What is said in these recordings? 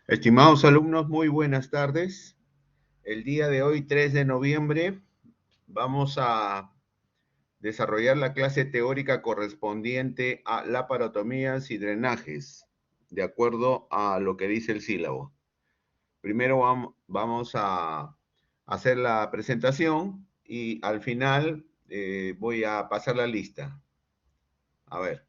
Estimados alumnos, muy buenas tardes. El día de hoy, 3 de noviembre, vamos a desarrollar la clase teórica correspondiente a laparotomías y drenajes, de acuerdo a lo que dice el sílabo. Primero vamos a hacer la presentación y al final voy a pasar la lista. A ver.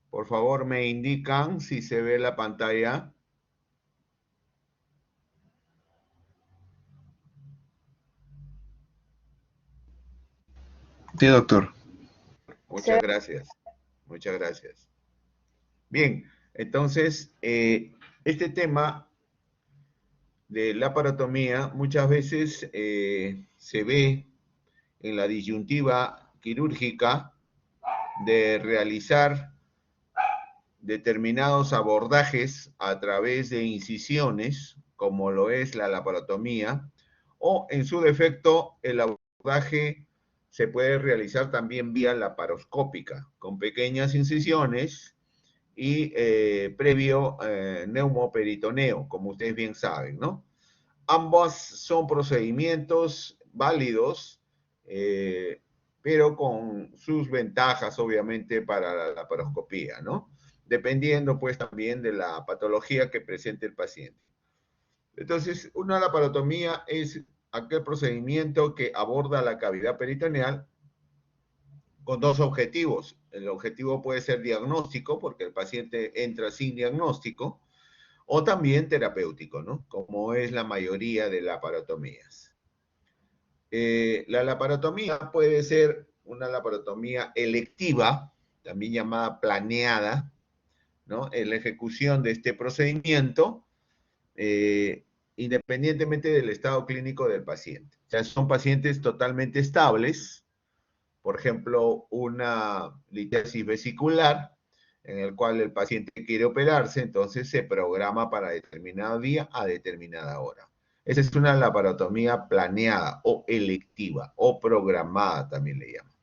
Por favor, me indican si se ve la pantalla. Sí, doctor. Muchas gracias. Muchas gracias. Bien, entonces, este tema de la parotomía muchas veces se ve en la disyuntiva quirúrgica de realizar determinados abordajes a través de incisiones, como lo es la laparotomía, o en su defecto el abordaje se puede realizar también vía laparoscópica, con pequeñas incisiones y previo neumoperitoneo, como ustedes bien saben, ¿no? Ambos son procedimientos válidos, pero con sus ventajas, obviamente, para la laparoscopía, ¿no? Dependiendo, pues, también de la patología que presente el paciente. Entonces, una laparotomía es aquel procedimiento que aborda la cavidad peritoneal con dos objetivos. El objetivo puede ser diagnóstico, porque el paciente entra sin diagnóstico, o también terapéutico, ¿no? Como es la mayoría de laparotomías. La laparotomía puede ser una laparotomía electiva, también llamada planeada, ¿no? En la ejecución de este procedimiento, eh, independientemente del estado clínico del paciente. O sea, son pacientes totalmente estables, por ejemplo, una litiasis vesicular, en el cual el paciente quiere operarse, entonces se programa para determinado día a determinada hora. Esa es una laparotomía planeada o electiva o programada, también le llaman.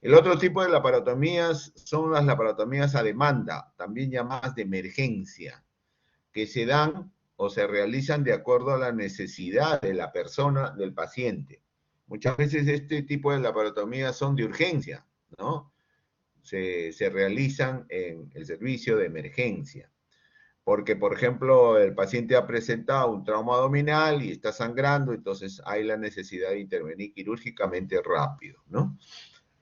El otro tipo de laparotomías son las laparotomías a demanda, también llamadas de emergencia, que se dan o se realizan de acuerdo a la necesidad de la persona, del paciente. Muchas veces este tipo de laparotomías son de urgencia, ¿no? Se realizan en el servicio de emergencia. Porque, por ejemplo, el paciente ha presentado un trauma abdominal y está sangrando, entonces hay la necesidad de intervenir quirúrgicamente rápido, ¿no?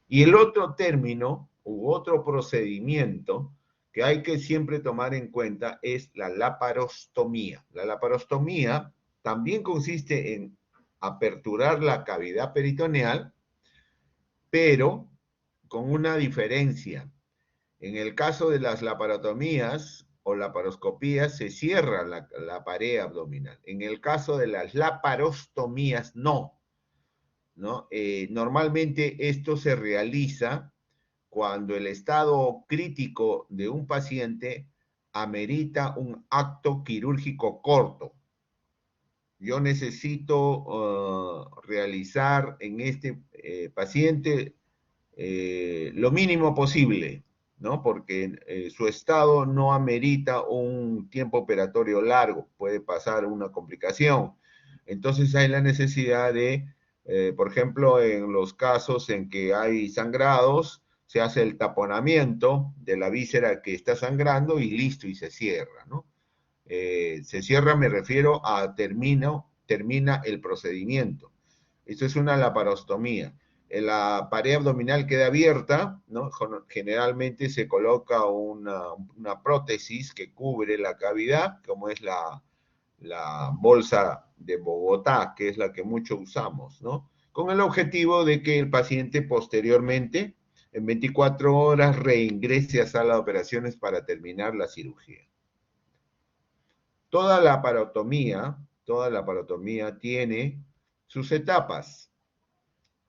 Y el otro término u otro procedimiento que hay que siempre tomar en cuenta es la laparostomía. La laparostomía también consiste en aperturar la cavidad peritoneal, pero con una diferencia. En el caso de las laparotomías o laparoscopías se cierra la pared abdominal. En el caso de las laparostomías no, ¿no? Normalmente esto se realiza cuando el estado crítico de un paciente amerita un acto quirúrgico corto. Yo necesito realizar en este paciente lo mínimo posible, ¿no? Porque su estado no amerita un tiempo operatorio largo, puede pasar una complicación. Entonces hay la necesidad de, por ejemplo, en los casos en que hay sangrados, se hace el taponamiento de la víscera que está sangrando y listo, y se cierra, ¿no? Se cierra, me refiero a termina el procedimiento. Esto es una laparostomía. La pared abdominal queda abierta, ¿no? Generalmente se coloca una prótesis que cubre la cavidad, como es la bolsa de Bogotá, que es la que mucho usamos, ¿no? Con el objetivo de que el paciente posteriormente, en 24 horas, reingrese a sala de operaciones para terminar la cirugía. Toda la parotomía tiene sus etapas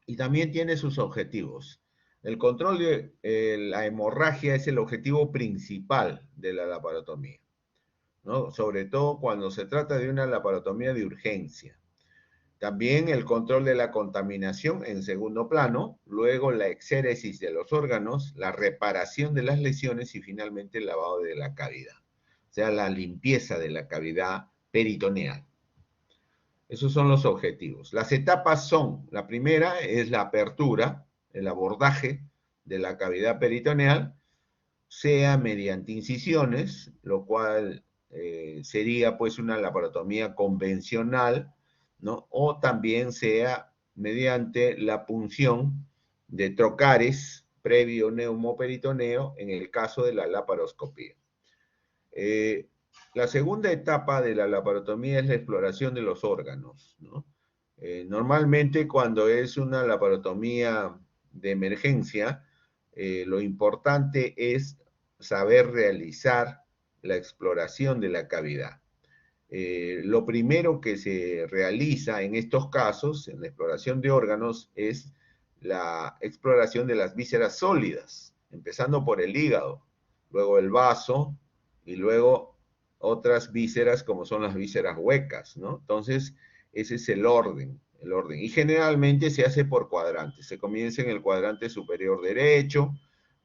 y también tiene sus objetivos. El control de la hemorragia es el objetivo principal de la laparotomía, ¿no? Sobre todo cuando se trata de una laparotomía de urgencia. También el control de la contaminación en segundo plano, luego la exéresis de los órganos, la reparación de las lesiones y finalmente el lavado de la cavidad, o sea, la limpieza de la cavidad peritoneal. Esos son los objetivos. Las etapas son, la primera es la apertura, el abordaje de la cavidad peritoneal, sea mediante incisiones, lo cual sería pues una laparotomía convencional, ¿no? O también sea mediante la punción de trocares previo neumoperitoneo en el caso de la laparoscopía. Eh, la segunda etapa de la laparotomía es la exploración de los órganos, ¿no? Normalmente cuando es una laparotomía de emergencia, lo importante es saber realizar la exploración de la cavidad. Lo primero que se realiza en estos casos, en la exploración de órganos, es la exploración de las vísceras sólidas, empezando por el hígado, luego el vaso y luego otras vísceras como son las vísceras huecas, ¿no? Entonces, ese es el orden, el orden. Y generalmente se hace por cuadrantes. Se comienza en el cuadrante superior derecho,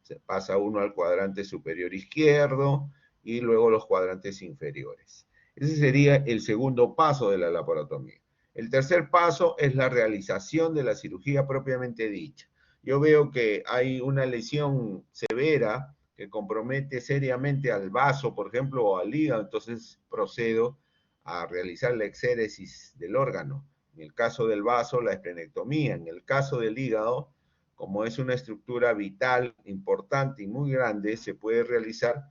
se pasa uno al cuadrante superior izquierdo y luego los cuadrantes inferiores. Ese sería el segundo paso de la laparotomía. El tercer paso es la realización de la cirugía propiamente dicha. Yo veo que hay una lesión severa que compromete seriamente al vaso, por ejemplo, o al hígado, entonces procedo a realizar la exéresis del órgano. En el caso del vaso, la esplenectomía. En el caso del hígado, como es una estructura vital importante y muy grande, se puede realizar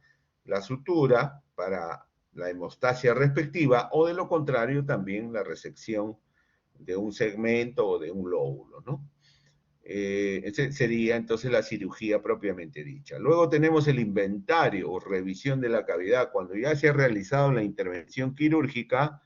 la sutura para la hemostasia respectiva o de lo contrario también la resección de un segmento o de un lóbulo, ¿no? Ese sería entonces la cirugía propiamente dicha. Luego tenemos el inventario o revisión de la cavidad. Cuando ya se ha realizado la intervención quirúrgica,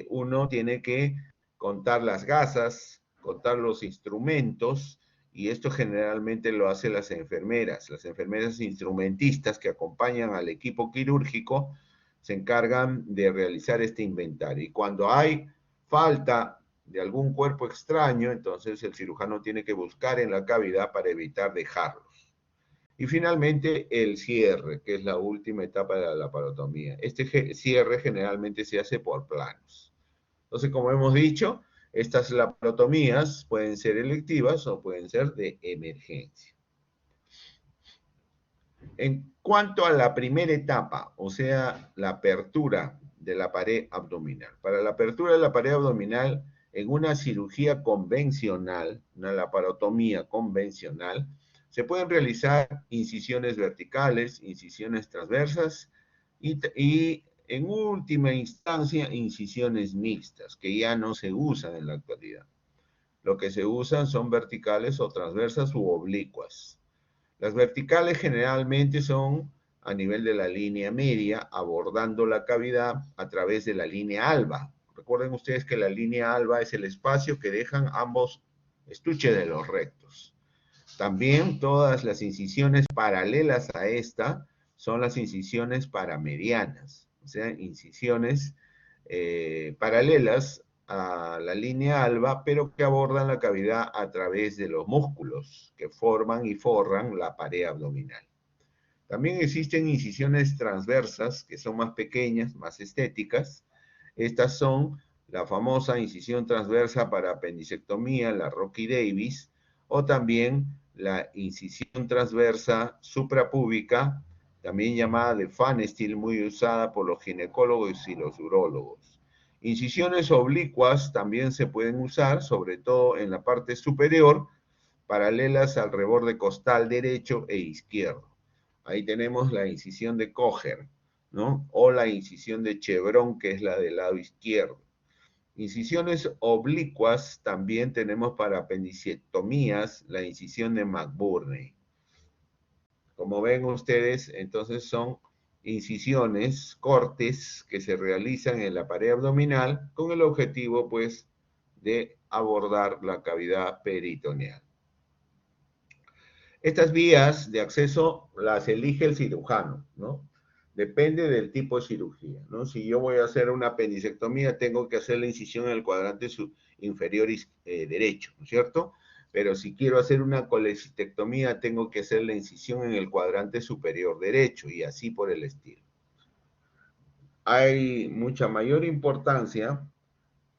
uno tiene que contar las gasas, contar los instrumentos, y esto generalmente lo hacen las enfermeras instrumentistas que acompañan al equipo quirúrgico, se encargan de realizar este inventario. Y cuando hay falta de algún cuerpo extraño, entonces el cirujano tiene que buscar en la cavidad para evitar dejarlos. Y finalmente el cierre, que es la última etapa de la laparotomía. Este cierre generalmente se hace por planos. Entonces, como hemos dicho, estas laparotomías pueden ser electivas o pueden ser de emergencia. En cuanto a la primera etapa, o sea, la apertura de la pared abdominal. Para la apertura de la pared abdominal, en una cirugía convencional, una laparotomía convencional, se pueden realizar incisiones verticales, incisiones transversas y en última instancia, incisiones mixtas, que ya no se usan en la actualidad. Lo que se usan son verticales o transversas u oblicuas. Las verticales generalmente son a nivel de la línea media, abordando la cavidad a través de la línea alba. Recuerden ustedes que la línea alba es el espacio que dejan ambos estuches de los rectos. También todas las incisiones paralelas a esta son las incisiones paramedianas, o sea, incisiones paralelas a la línea alba, pero que abordan la cavidad a través de los músculos que forman y forran la pared abdominal. También existen incisiones transversas que son más pequeñas, más estéticas. Estas son la famosa incisión transversa para apendicectomía, la Rocky Davis, o también la incisión transversa suprapúbica, también llamada de Pfannestiel, muy usada por los ginecólogos y los urólogos. Incisiones oblicuas también se pueden usar, sobre todo en la parte superior, paralelas al reborde costal derecho e izquierdo. Ahí tenemos la incisión de Kocher, ¿no? O la incisión de Chevron, que es la del lado izquierdo. Incisiones oblicuas también tenemos para apendicectomías la incisión de McBurney. Como ven ustedes, entonces son incisiones, cortes que se realizan en la pared abdominal con el objetivo, pues, de abordar la cavidad peritoneal. Estas vías de acceso las elige el cirujano, ¿no? Depende del tipo de cirugía, ¿no? Si yo voy a hacer una apendicectomía, tengo que hacer la incisión en el cuadrante inferior derecho, ¿no es cierto? Pero si quiero hacer una colecistectomía, tengo que hacer la incisión en el cuadrante superior derecho y así por el estilo. Hay mucha mayor importancia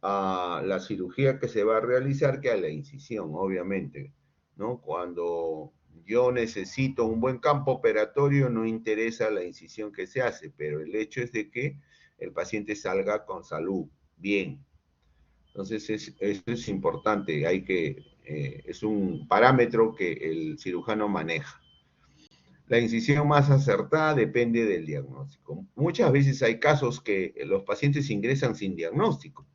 a la cirugía que se va a realizar que a la incisión, obviamente, ¿no? Cuando yo necesito un buen campo operatorio, no interesa la incisión que se hace, pero el hecho es de que el paciente salga con salud, bien. Entonces, eso es importante, es un parámetro que el cirujano maneja. La incisión más acertada depende del diagnóstico. Muchas veces hay casos que los pacientes ingresan sin diagnóstico,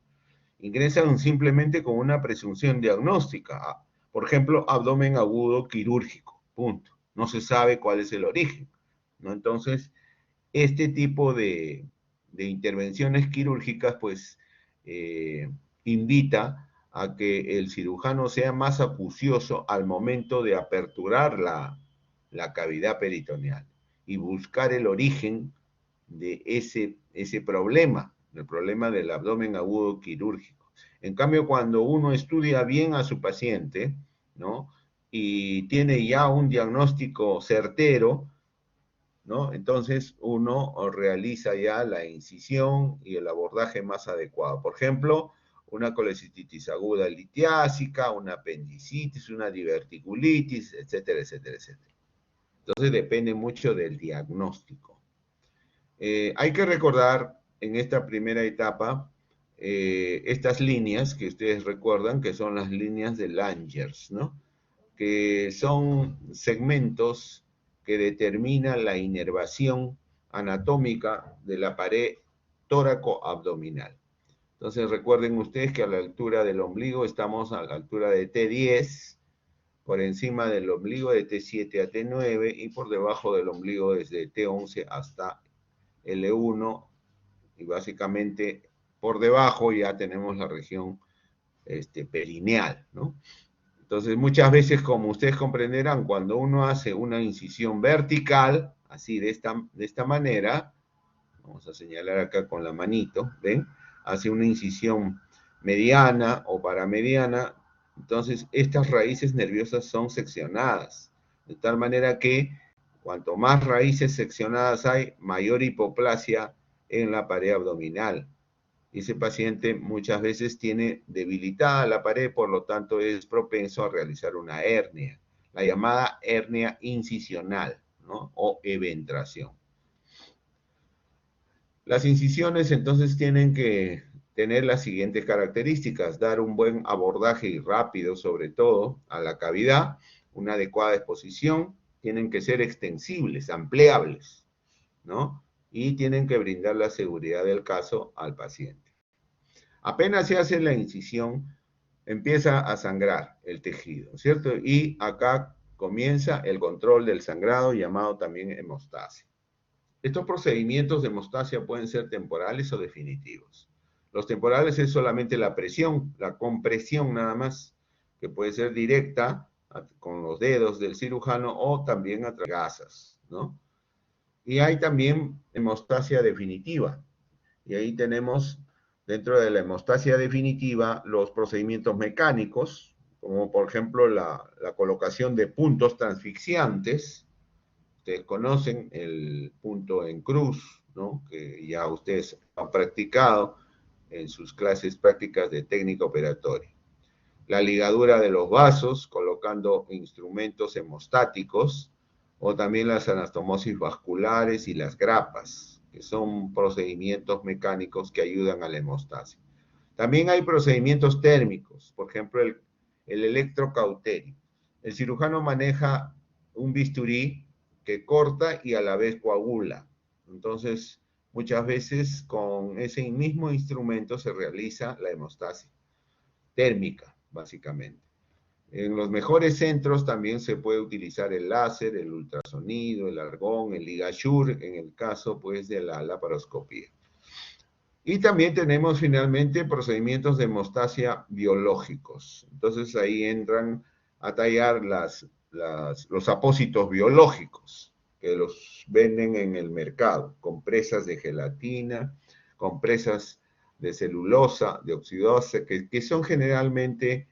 ingresan simplemente con una presunción diagnóstica. Por ejemplo, abdomen agudo quirúrgico, punto. No se sabe cuál es el origen, ¿no? Entonces, este tipo de intervenciones quirúrgicas, pues, invita a que el cirujano sea más acucioso al momento de aperturar la cavidad peritoneal y buscar el origen de ese problema, el problema del abdomen agudo quirúrgico. En cambio, cuando uno estudia bien a su paciente, ¿no? Y tiene ya un diagnóstico certero, ¿no? Entonces uno realiza ya la incisión y el abordaje más adecuado. Por ejemplo, una colecistitis aguda litiásica, una apendicitis, una diverticulitis, etcétera, etcétera, etcétera. Entonces depende mucho del diagnóstico. Hay que recordar en esta primera etapa estas líneas que ustedes recuerdan que son las líneas de Langers, ¿no? Que son segmentos que determinan la inervación anatómica de la pared tóraco-abdominal. Entonces recuerden ustedes que a la altura del ombligo estamos a la altura de T10, por encima del ombligo de T7 a T9 y por debajo del ombligo desde T11 hasta L1 y básicamente por debajo ya tenemos la región perineal, ¿no? Entonces, muchas veces, como ustedes comprenderán, cuando uno hace una incisión vertical, así de esta manera, vamos a señalar acá con la manito, ¿ven? Hace una incisión mediana o paramediana, entonces estas raíces nerviosas son seccionadas, de tal manera que cuanto más raíces seccionadas hay, mayor hipoplasia en la pared abdominal. Ese paciente muchas veces tiene debilitada la pared, por lo tanto es propenso a realizar una hernia, la llamada hernia incisional, ¿no? O eventración. Las incisiones entonces tienen que tener las siguientes características: dar un buen abordaje y rápido, sobre todo, a la cavidad, una adecuada exposición, tienen que ser extensibles, ampliables, ¿no? Y tienen que brindar la seguridad del caso al paciente. Apenas se hace la incisión, empieza a sangrar el tejido, ¿cierto? Y acá comienza el control del sangrado, llamado también hemostasia. Estos procedimientos de hemostasia pueden ser temporales o definitivos. Los temporales es solamente la presión, la compresión nada más, que puede ser directa con los dedos del cirujano o también a través de gasas, ¿no? Y hay también hemostasia definitiva. Y ahí tenemos, dentro de la hemostasia definitiva, los procedimientos mecánicos, como por ejemplo la colocación de puntos transfixiantes. Ustedes conocen el punto en cruz, ¿no? Que ya ustedes han practicado en sus clases prácticas de técnica operatoria. La ligadura de los vasos, colocando instrumentos hemostáticos, o también las anastomosis vasculares y las grapas, que son procedimientos mecánicos que ayudan a la hemostasia. También hay procedimientos térmicos, por ejemplo, el electrocauterio. El cirujano maneja un bisturí que corta y a la vez coagula. Entonces, muchas veces con ese mismo instrumento se realiza la hemostasia térmica, básicamente. En los mejores centros también se puede utilizar el láser, el ultrasonido, el argón, el ligasure, en el caso pues de la laparoscopía. Y también tenemos finalmente procedimientos de hemostasia biológicos. Entonces ahí entran a tallar las los apósitos biológicos que los venden en el mercado, compresas de gelatina, compresas de celulosa, de oxidosa, que son generalmente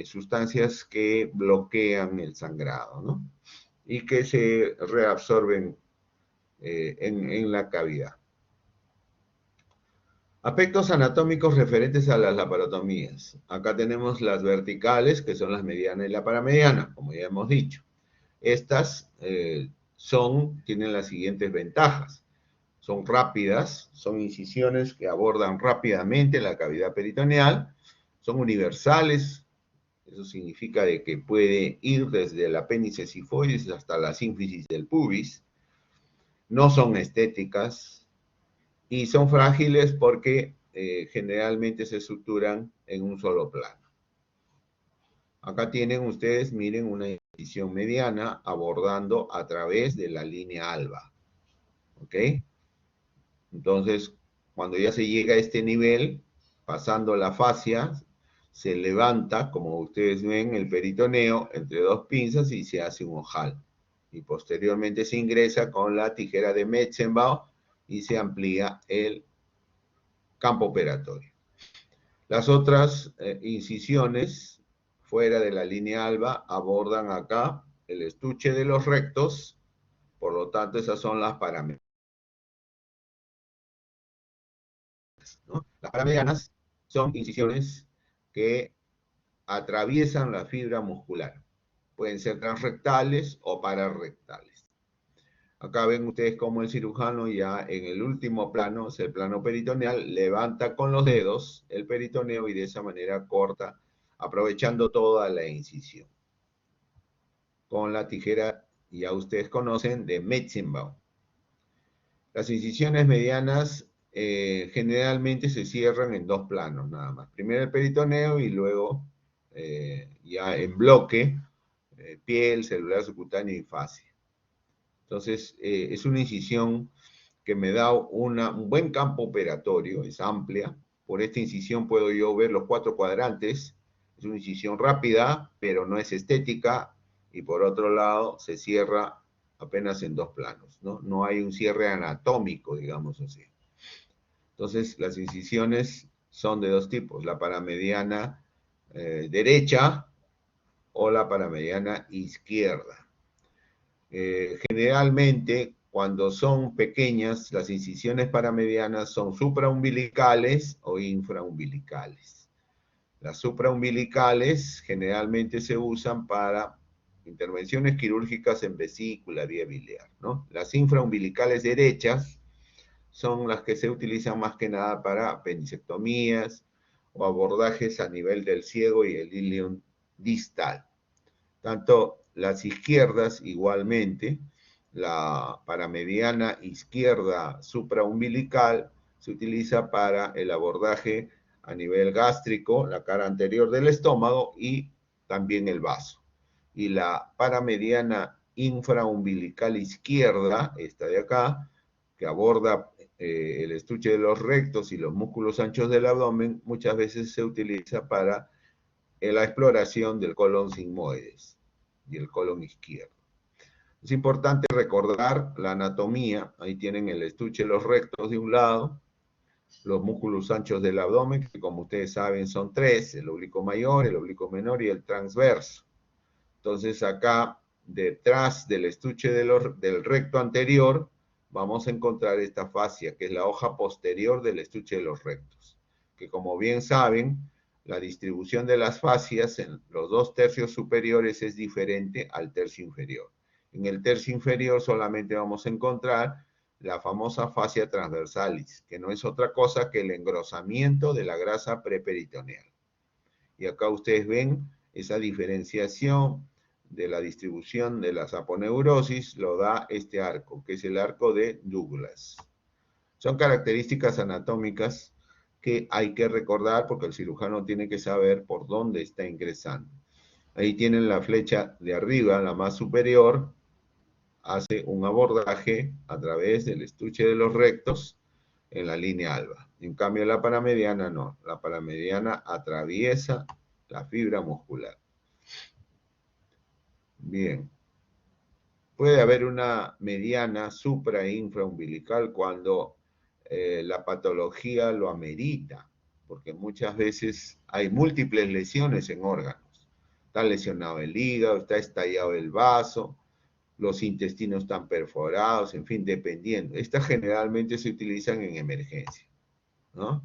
sustancias que bloquean el sangrado, ¿no? Y que se reabsorben en la cavidad. Aspectos anatómicos referentes a las laparotomías. Acá tenemos las verticales, que son las medianas y la paramediana, como ya hemos dicho. Estas tienen las siguientes ventajas. Son rápidas, son incisiones que abordan rápidamente la cavidad peritoneal, son universales, eso significa de que puede ir desde el apéndice sifoides hasta la sínfisis del pubis, no son estéticas y son frágiles porque generalmente se suturan en un solo plano. Acá tienen ustedes, miren, una incisión mediana abordando a través de la línea alba. ¿Ok? Entonces, cuando ya se llega a este nivel, pasando la fascia, se levanta, como ustedes ven, el peritoneo entre dos pinzas y se hace un ojal. Y posteriormente se ingresa con la tijera de Metzenbaum y se amplía el campo operatorio. Las otras incisiones fuera de la línea alba abordan acá el estuche de los rectos, por lo tanto esas son las paramedianas, ¿no? Las paramedianas son incisiones que atraviesan la fibra muscular. Pueden ser transrectales o pararrectales. Acá ven ustedes cómo el cirujano ya en el último plano, es el plano peritoneal, levanta con los dedos el peritoneo y de esa manera corta, aprovechando toda la incisión. Con la tijera, ya ustedes conocen, de Metzenbaum. Las incisiones medianas generalmente se cierran en dos planos nada más. Primero el peritoneo y luego ya en bloque, piel, celular subcutáneo y fascia. Entonces, es una incisión que me da un buen campo operatorio, es amplia. Por esta incisión puedo yo ver los 4 cuadrantes. Es una incisión rápida, pero no es estética. Y por otro lado, se cierra apenas en dos planos, ¿no? No hay un cierre anatómico, digamos así. Entonces, las incisiones son de dos tipos, la paramediana derecha o la paramediana izquierda. Generalmente, cuando son pequeñas, las incisiones paramedianas son supraumbilicales o infraumbilicales. Las supraumbilicales generalmente se usan para intervenciones quirúrgicas en vesícula, vía biliar, ¿no? Las infraumbilicales derechas son las que se utilizan más que nada para apendicectomías o abordajes a nivel del ciego y el ilion distal. Tanto las izquierdas igualmente, la paramediana izquierda supraumbilical se utiliza para el abordaje a nivel gástrico, la cara anterior del estómago y también el vaso. Y la paramediana infraumbilical izquierda, esta de acá, que aborda el estuche de los rectos y los músculos anchos del abdomen, muchas veces se utiliza para la exploración del colon sigmoides y el colon izquierdo. Es importante recordar la anatomía. Ahí tienen el estuche de los rectos de un lado, los músculos anchos del abdomen, que como ustedes saben son 3, el oblicuo mayor, el oblicuo menor y el transverso. Entonces acá, detrás del estuche del recto anterior, vamos a encontrar esta fascia, que es la hoja posterior del estuche de los rectos, que como bien saben, la distribución de las fascias en los 2 tercios superiores es diferente al tercio inferior. En el tercio inferior solamente vamos a encontrar la famosa fascia transversalis, que no es otra cosa que el engrosamiento de la grasa preperitoneal. Y acá ustedes ven esa diferenciación de la distribución de la saponeurosis, lo da este arco, que es el arco de Douglas. Son características anatómicas que hay que recordar porque el cirujano tiene que saber por dónde está ingresando. Ahí tienen la flecha de arriba, la más superior, hace un abordaje a través del estuche de los rectos en la línea alba. En cambio, la paramediana no. La paramediana atraviesa la fibra muscular. Bien. Puede haber una mediana supra e infraumbilical cuando la patología lo amerita, porque muchas veces hay múltiples lesiones en órganos. Está lesionado el hígado, está estallado el vaso, los intestinos están perforados, en fin, dependiendo. Estas generalmente se utilizan en emergencia, ¿no?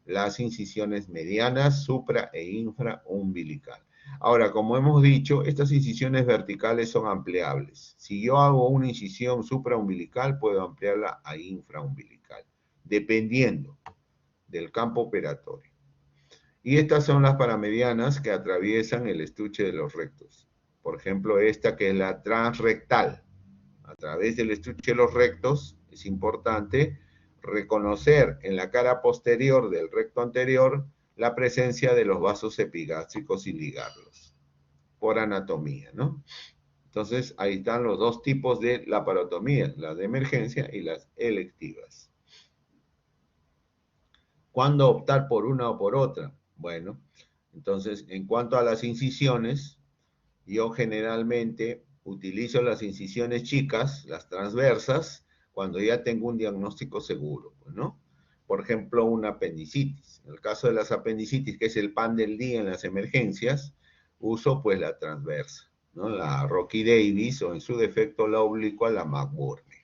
Las incisiones medianas, supra e infraumbilical. Ahora, como hemos dicho, estas incisiones verticales son ampliables. Si yo hago una incisión supraumbilical, puedo ampliarla a infraumbilical, dependiendo del campo operatorio. Y estas son las paramedianas que atraviesan el estuche de los rectos. Por ejemplo, esta que es la transrectal. A través del estuche de los rectos es importante reconocer en la cara posterior del recto anterior la presencia de los vasos epigástricos y ligarlos por anatomía, ¿no? Entonces, ahí están los dos tipos de laparotomía, las de emergencia y las electivas. ¿Cuándo optar por una o por otra? Bueno, entonces, en cuanto a las incisiones, yo generalmente utilizo las incisiones chicas, las transversas, cuando ya tengo un diagnóstico seguro, ¿no? Por ejemplo, una apendicitis. En el caso de las apendicitis, que es el pan del día en las emergencias, uso pues la transversa, ¿no? La Rocky Davis o en su defecto la oblicua, la McBurney.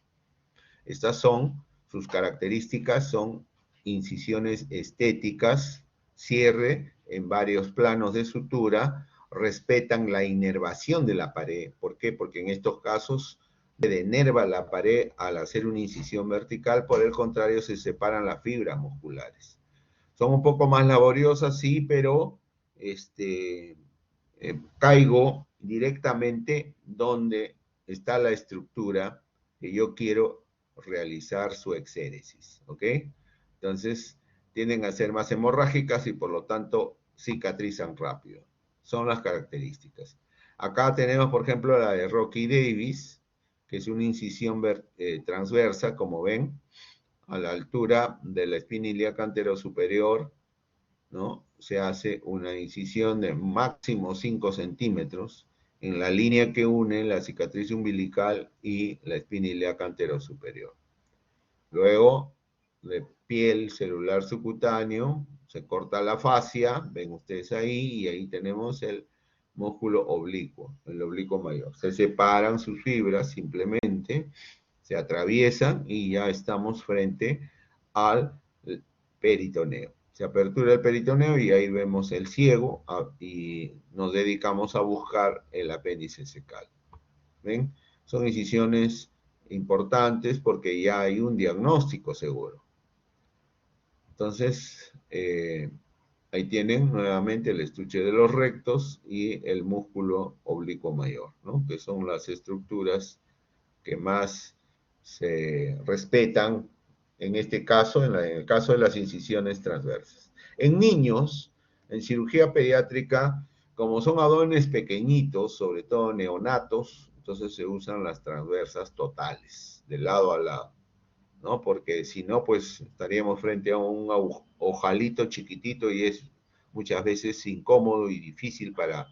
Estas son, sus características son incisiones estéticas, cierre en varios planos de sutura, respetan la inervación de la pared. ¿Por qué? Porque en estos casos se denerva la pared al hacer una incisión vertical, por el contrario se separan las fibras musculares. Son un poco más laboriosas, sí, pero caigo directamente donde está la estructura que yo quiero realizar su exéresis, ¿ok? Entonces, tienden a ser más hemorrágicas y por lo tanto cicatrizan rápido. Son las características. Acá tenemos, por ejemplo, la de Rocky Davis, que es una incisión transversa, como ven, a la altura de la espina ilíaca anterosuperior, ¿no? Se hace una incisión de máximo 5 centímetros en la línea que une la cicatriz umbilical y la espina ilíaca anterosuperior. Luego, de piel celular subcutáneo, se corta la fascia, ven ustedes ahí, y ahí tenemos el músculo oblicuo, el oblicuo mayor. Se separan sus fibras simplemente, se atraviesan y ya estamos frente al peritoneo. Se apertura el peritoneo y ahí vemos el ciego y nos dedicamos a buscar el apéndice secal. ¿Ven? Son incisiones importantes porque ya hay un diagnóstico seguro. Entonces, ahí tienen nuevamente el estuche de los rectos y el músculo oblicuo mayor, ¿no? Que son las estructuras que más se respetan en este caso, en el caso de las incisiones transversas. En niños, en cirugía pediátrica, como son adones pequeñitos, sobre todo neonatos, entonces se usan las transversas totales, de lado a lado, ¿no? Porque si no, pues estaríamos frente a un ojalito chiquitito y es muchas veces incómodo y difícil para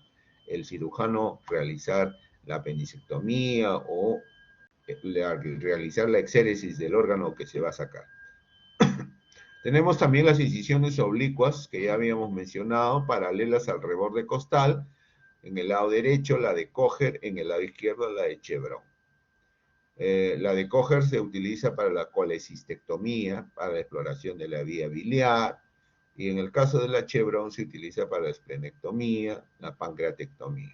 el cirujano realizar la apendicectomía o realizar la exéresis del órgano que se va a sacar. Tenemos también las incisiones oblicuas que ya habíamos mencionado, paralelas al reborde costal, en el lado derecho, la de Kocher, en el lado izquierdo, la de Chevron. La de Kocher se utiliza para la colecistectomía, para la exploración de la vía biliar, y en el caso de la Chevron se utiliza para la esplenectomía, la pancreatectomía.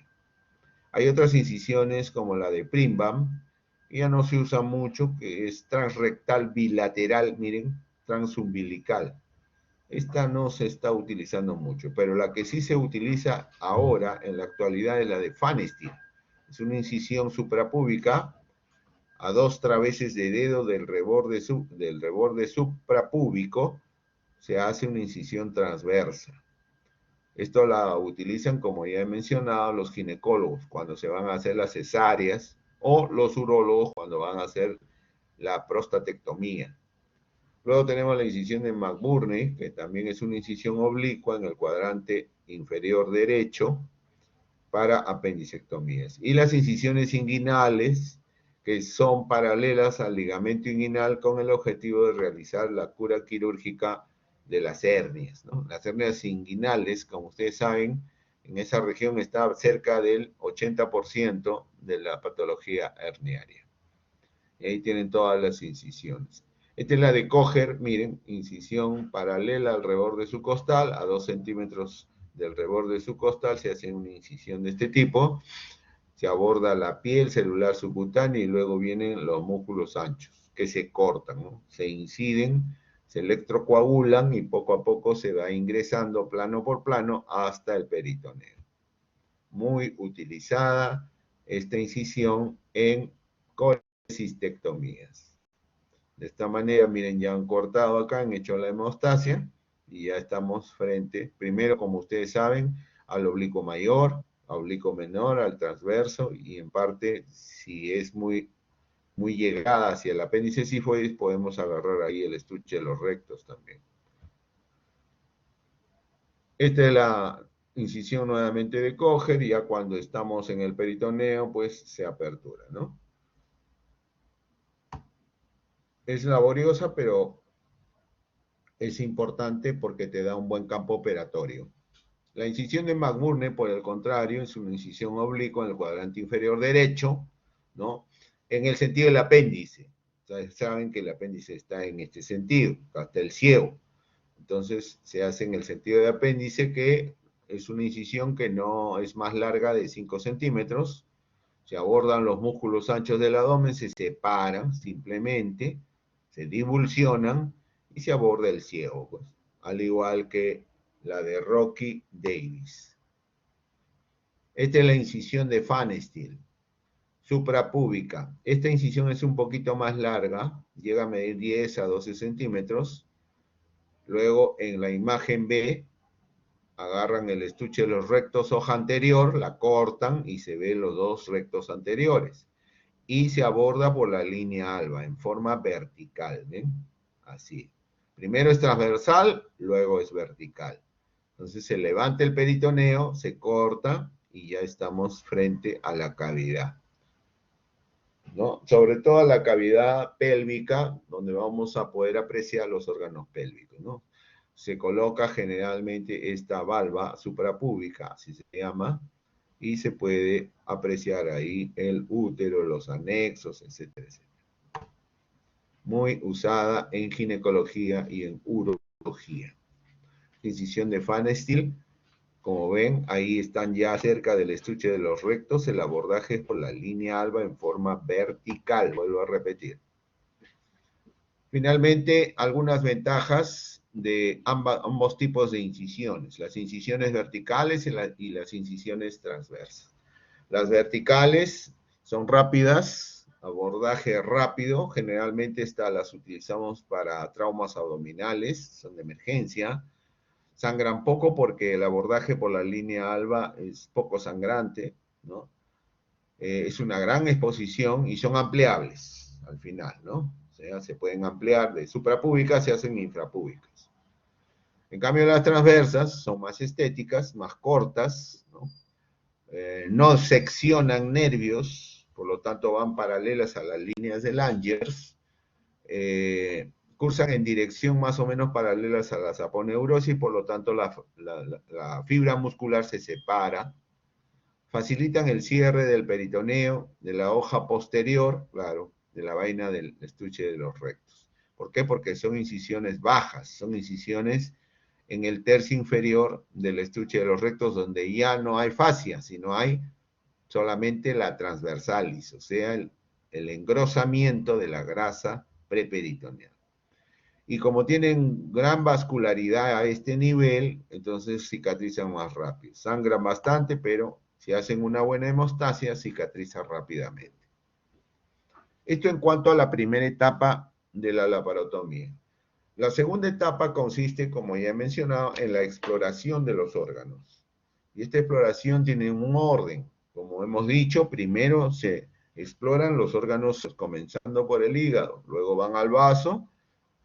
Hay otras incisiones como la de Primbam, que ya no se usa mucho, que es transrectal bilateral, miren, transumbilical. Esta no se está utilizando mucho, pero la que sí se utiliza ahora, en la actualidad, es la de Fanestin. Es una incisión suprapúbica a 2 traveses de dedo del reborde suprapúbico, se hace una incisión transversa. Esto la utilizan, como ya he mencionado, los ginecólogos cuando se van a hacer las cesáreas o los urólogos cuando van a hacer la prostatectomía. Luego tenemos la incisión de McBurney, que también es una incisión oblicua en el cuadrante inferior derecho para apendicectomías. Y las incisiones inguinales, que son paralelas al ligamento inguinal con el objetivo de realizar la cura quirúrgica de las hernias, ¿no? Las hernias inguinales, como ustedes saben, en esa región está cerca del 80% de la patología herniaria. Y ahí tienen todas las incisiones. Esta es la de Kocher, miren, incisión paralela al reborde de su costal, a 2 centímetros del reborde de su costal se hace una incisión de este tipo, se aborda la piel celular subcutánea y luego vienen los músculos anchos, que se cortan, ¿no? Se inciden, se electrocoagulan y poco a poco se va ingresando plano por plano hasta el peritoneo. Muy utilizada esta incisión en colecistectomías. De esta manera, miren, ya han cortado acá, han hecho la hemostasia y ya estamos frente, primero, como ustedes saben, al oblicuo mayor, al oblicuo menor, al transverso y en parte, si es muy llegada hacia el apéndice sifoides, podemos agarrar ahí el estuche de los rectos también. Esta es la incisión nuevamente de Kocher y ya cuando estamos en el peritoneo, pues se apertura, ¿no? Es laboriosa, pero es importante porque te da un buen campo operatorio. La incisión de McBurney, por el contrario, es una incisión oblicua en el cuadrante inferior derecho, ¿no? En el sentido del apéndice. Ustedes saben que el apéndice está en este sentido, hasta el ciego. Entonces se hace en el sentido de apéndice, que es una incisión que no es más larga de 5 centímetros. Se abordan los músculos anchos del abdomen, se separan simplemente, se divulsionan y se aborda el ciego, pues, al igual que la de Rocky Davis. Esta es la incisión de Pfannenstiel, suprapúbica. Esta incisión es un poquito más larga, llega a medir 10 a 12 centímetros. Luego, en la imagen B, agarran el estuche de los rectos hoja anterior, la cortan y se ven los dos rectos anteriores. Y se aborda por la línea alba en forma vertical, ¿ven? Así. Primero es transversal, luego es vertical. Entonces se levanta el peritoneo, se corta y ya estamos frente a la cavidad, ¿no? Sobre todo a la cavidad pélvica, donde vamos a poder apreciar los órganos pélvicos, ¿no? Se coloca generalmente esta valva suprapúbica, así se llama, y se puede apreciar ahí el útero, los anexos, etcétera, etcétera. Muy usada en ginecología y en urología. Incisión de Pfannenstiel, como ven, ahí están ya cerca del estuche de los rectos, el abordaje es por la línea alba en forma vertical, vuelvo a repetir. Finalmente, algunas ventajas de ambos tipos de incisiones, las incisiones verticales y las incisiones transversas. Las verticales son rápidas, abordaje rápido, generalmente estas las utilizamos para traumas abdominales, son de emergencia, sangran poco porque el abordaje por la línea alba es poco sangrante, ¿no? Es una gran exposición y son ampliables al final, ¿no? O sea, se pueden ampliar de suprapúbicas, se hacen infrapúbicas. En cambio, las transversas son más estéticas, más cortas, ¿no? No seccionan nervios, por lo tanto van paralelas a las líneas de Langers, cursan en dirección más o menos paralelas a la saponeurosis, por lo tanto la fibra muscular se separa, facilitan el cierre del peritoneo, de la hoja posterior, claro, de la vaina del estuche de los rectos. ¿Por qué? Porque son incisiones bajas, son incisiones en el tercio inferior del estuche de los rectos, donde ya no hay fascia, sino hay solamente la transversalis, o sea, el engrosamiento de la grasa preperitoneal. Y como tienen gran vascularidad a este nivel, entonces cicatrizan más rápido. Sangran bastante, pero si hacen una buena hemostasia, cicatriza rápidamente. Esto en cuanto a la primera etapa de la laparotomía. La segunda etapa consiste, como ya he mencionado, en la exploración de los órganos. Y esta exploración tiene un orden. Como hemos dicho, primero se exploran los órganos comenzando por el hígado, luego van al vaso,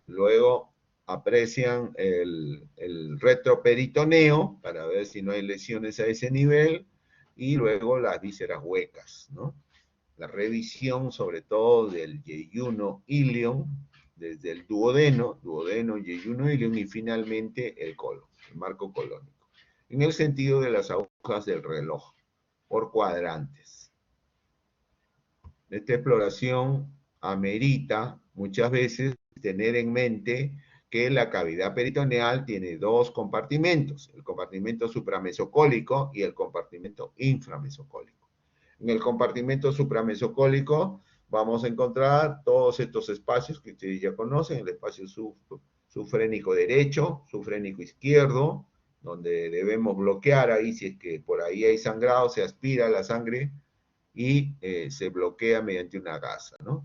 luego aprecian el retroperitoneo para ver si no hay lesiones a ese nivel, y luego las vísceras huecas, ¿no? La revisión sobre todo del yeyuno ilion, desde el duodeno, yeyuno ilion y finalmente el colon, el marco colónico, en el sentido de las agujas del reloj, por cuadrantes. Esta exploración amerita muchas veces tener en mente que la cavidad peritoneal tiene dos compartimentos, el compartimento supramesocólico y el compartimento inframesocólico. En el compartimento supramesocólico vamos a encontrar todos estos espacios que ustedes ya conocen, el espacio sufrénico derecho, sufrénico izquierdo, donde debemos bloquear ahí, si es que por ahí hay sangrado, se aspira la sangre y se bloquea mediante una gasa, ¿no?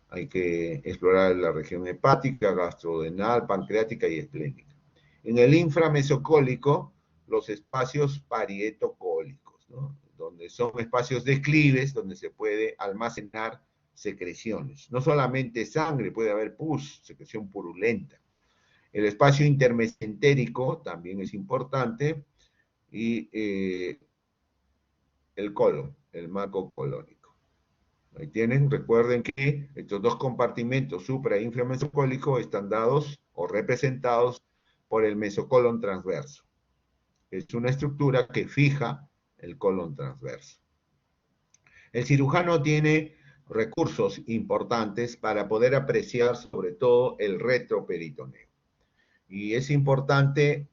Hay que explorar la región hepática, gastrodenal, pancreática y esplénica. En el inframesocólico, los espacios parietocólicos, ¿no? Donde son espacios declives, donde se puede almacenar secreciones. No solamente sangre, puede haber pus, secreción purulenta. El espacio intermesentérico también es importante y el colon, el marco colónico. Ahí tienen, recuerden que estos dos compartimentos supra e inframesocólico están dados o representados por el mesocolon transverso. Es una estructura que fija el colon transverso. El cirujano tiene recursos importantes para poder apreciar sobre todo el retroperitoneo. Y es importante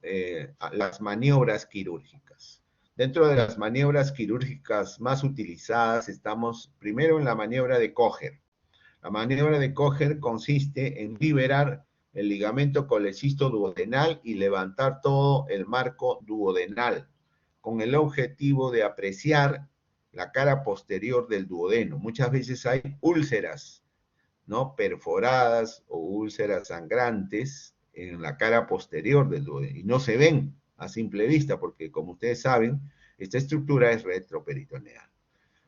las maniobras quirúrgicas. Dentro de las maniobras quirúrgicas más utilizadas estamos primero en la maniobra de Kocher. La maniobra de Kocher consiste en liberar el ligamento colecisto duodenal y levantar todo el marco duodenal con el objetivo de apreciar la cara posterior del duodeno. Muchas veces hay úlceras, ¿no? Perforadas o úlceras sangrantes en la cara posterior del duodeno y no se ven a simple vista porque, como ustedes saben, esta estructura es retroperitoneal.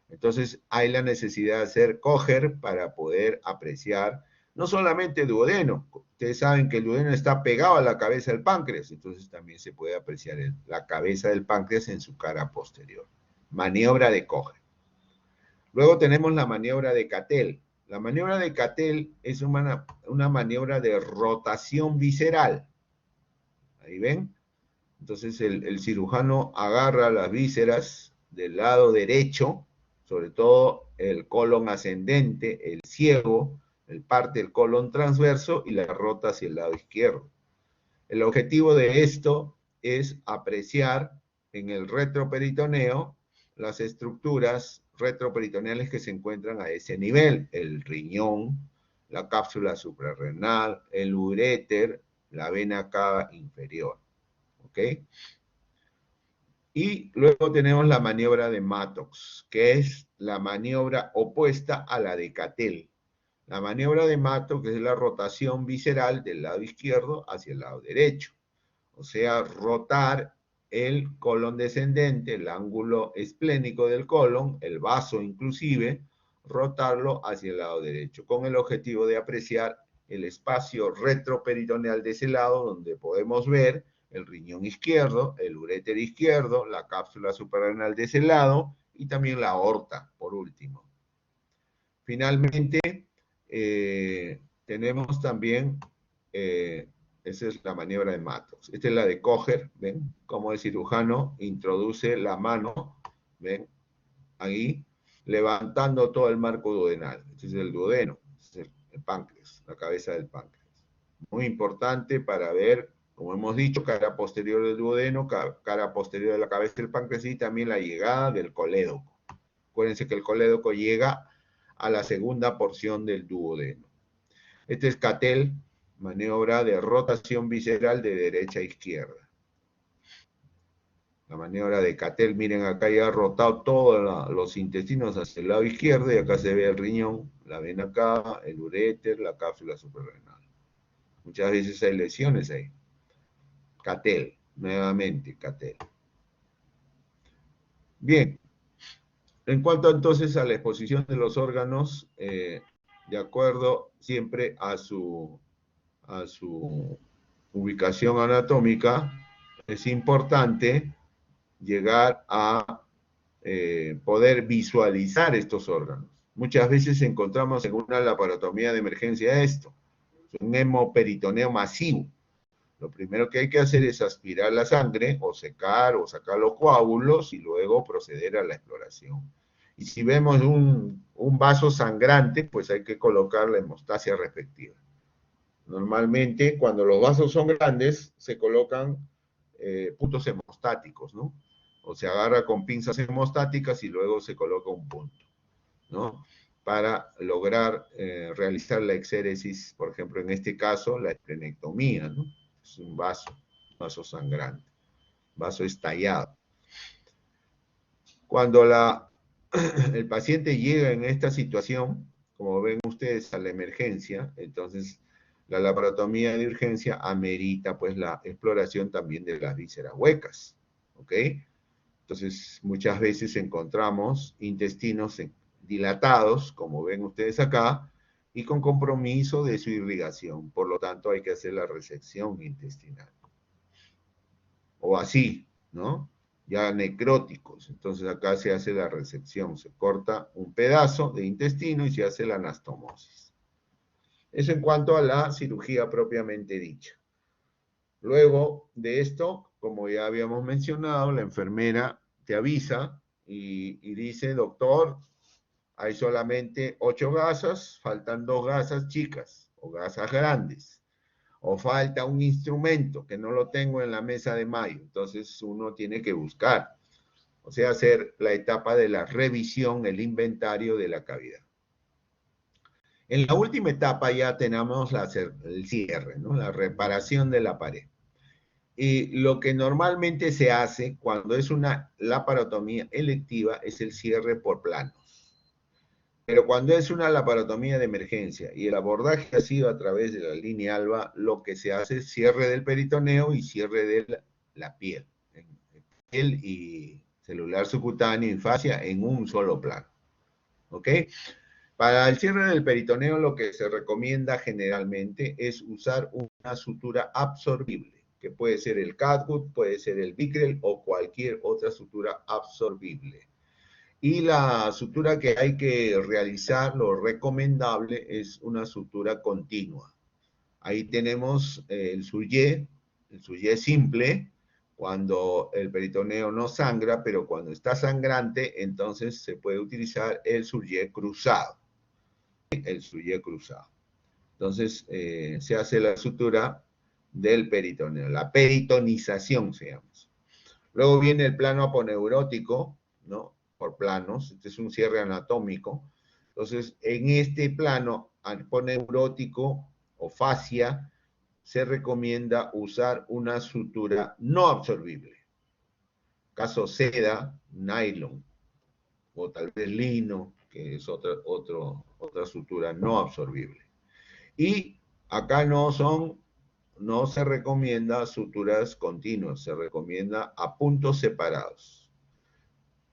Entonces hay la necesidad de hacer Kocher para poder apreciar no solamente el duodeno, ustedes saben que el duodeno está pegado a la cabeza del páncreas, entonces también se puede apreciar la cabeza del páncreas en su cara posterior. Maniobra de Kocher. Luego tenemos la maniobra de Cattell. La maniobra de Cattell es una maniobra de rotación visceral. Ahí ven. Entonces el cirujano agarra las vísceras del lado derecho, sobre todo el colon ascendente, el ciego, el parte del colon transverso y la rota hacia el lado izquierdo. El objetivo de esto es apreciar en el retroperitoneo las estructuras retroperitoneales que se encuentran a ese nivel, el riñón, la cápsula suprarrenal, el uréter, la vena cava inferior. ¿Ok? Y luego tenemos la maniobra de Mattox, que es la maniobra opuesta a la de Cattell. La maniobra de Mattox es la rotación visceral del lado izquierdo hacia el lado derecho. O sea, rotar el colon descendente, el ángulo esplénico del colon, el vaso inclusive, rotarlo hacia el lado derecho, con el objetivo de apreciar el espacio retroperitoneal de ese lado, donde podemos ver el riñón izquierdo, el uréter izquierdo, la cápsula suprarrenal de ese lado y también la aorta, por último. Finalmente, tenemos también, esa es la maniobra de Mattox. Esta es la de Kocher, ¿ven? Como el cirujano introduce la mano, ¿ven? Ahí, levantando todo el marco duodenal. Este es el duodeno, este es el páncreas, la cabeza del páncreas. Muy importante para ver, como hemos dicho, cara posterior del duodeno, cara posterior de la cabeza del páncreas y también la llegada del colédoco. Acuérdense que el colédoco llega a la segunda porción del duodeno. Este es Cattell, maniobra de rotación visceral de derecha a izquierda. La maniobra de Cattell, miren acá ya ha rotado todos los intestinos hacia el lado izquierdo y acá se ve el riñón, la vena cava, el uréter, la cápsula suprarrenal. Muchas veces hay lesiones ahí. Cattell, nuevamente Cattell. Bien, en cuanto entonces a la exposición de los órganos, de acuerdo siempre a su ubicación anatómica, es importante llegar a poder visualizar estos órganos. Muchas veces encontramos en una laparotomía de emergencia esto, un hemoperitoneo masivo. Lo primero que hay que hacer es aspirar la sangre o secar o sacar los coágulos y luego proceder a la exploración. Y si vemos un vaso sangrante, pues hay que colocar la hemostasia respectiva. Normalmente, cuando los vasos son grandes, se colocan puntos hemostáticos, ¿no? O se agarra con pinzas hemostáticas y luego se coloca un punto, ¿no? Para lograr realizar la exéresis, por ejemplo, en este caso, la esplenectomía, ¿no? Es un vaso sangrante, vaso estallado. Cuando el paciente llega en esta situación, como ven ustedes, a la emergencia, entonces la laparotomía de urgencia amerita pues la exploración también de las vísceras huecas, ¿ok? Entonces muchas veces encontramos intestinos dilatados, como ven ustedes acá, y con compromiso de su irrigación. Por lo tanto, hay que hacer la resección intestinal. O así, ¿no? Ya necróticos. Entonces acá se hace la resección, se corta un pedazo de intestino y se hace la anastomosis. Eso en cuanto a la cirugía propiamente dicha. Luego de esto, como ya habíamos mencionado, la enfermera te avisa y dice, doctor, hay solamente 8 gasas, faltan 2 gasas chicas o gasas grandes. O falta un instrumento que no lo tengo en la mesa de mayo. Entonces uno tiene que buscar, o sea, hacer la etapa de la revisión, el inventario de la cavidad. En la última etapa ya tenemos el cierre, ¿no? La reparación de la pared. Y lo que normalmente se hace cuando es una laparotomía electiva es el cierre por planos. Pero cuando es una laparotomía de emergencia y el abordaje ha sido a través de la línea alba, lo que se hace es cierre del peritoneo y cierre de la piel. Piel y celular subcutáneo y fascia en un solo plano. ¿Ok? Para el cierre del peritoneo lo que se recomienda generalmente es usar una sutura absorbible, que puede ser el catgut, puede ser el Vicryl o cualquier otra sutura absorbible. Y la sutura que hay que realizar, lo recomendable, es una sutura continua. Ahí tenemos el Sullyé simple, cuando el peritoneo no sangra, pero cuando está sangrante, entonces se puede utilizar el Sullyé cruzado. El Sullyé cruzado. Entonces se hace la sutura del peritoneo, la peritonización se llama. Luego viene el plano aponeurótico, ¿no? Por planos, este es un cierre anatómico. Entonces, en este plano aponeurótico o fascia, se recomienda usar una sutura no absorbible. Caso seda, nylon, o tal vez lino, que es otra sutura no absorbible. Y acá no se recomienda suturas continuas, se recomienda a puntos separados.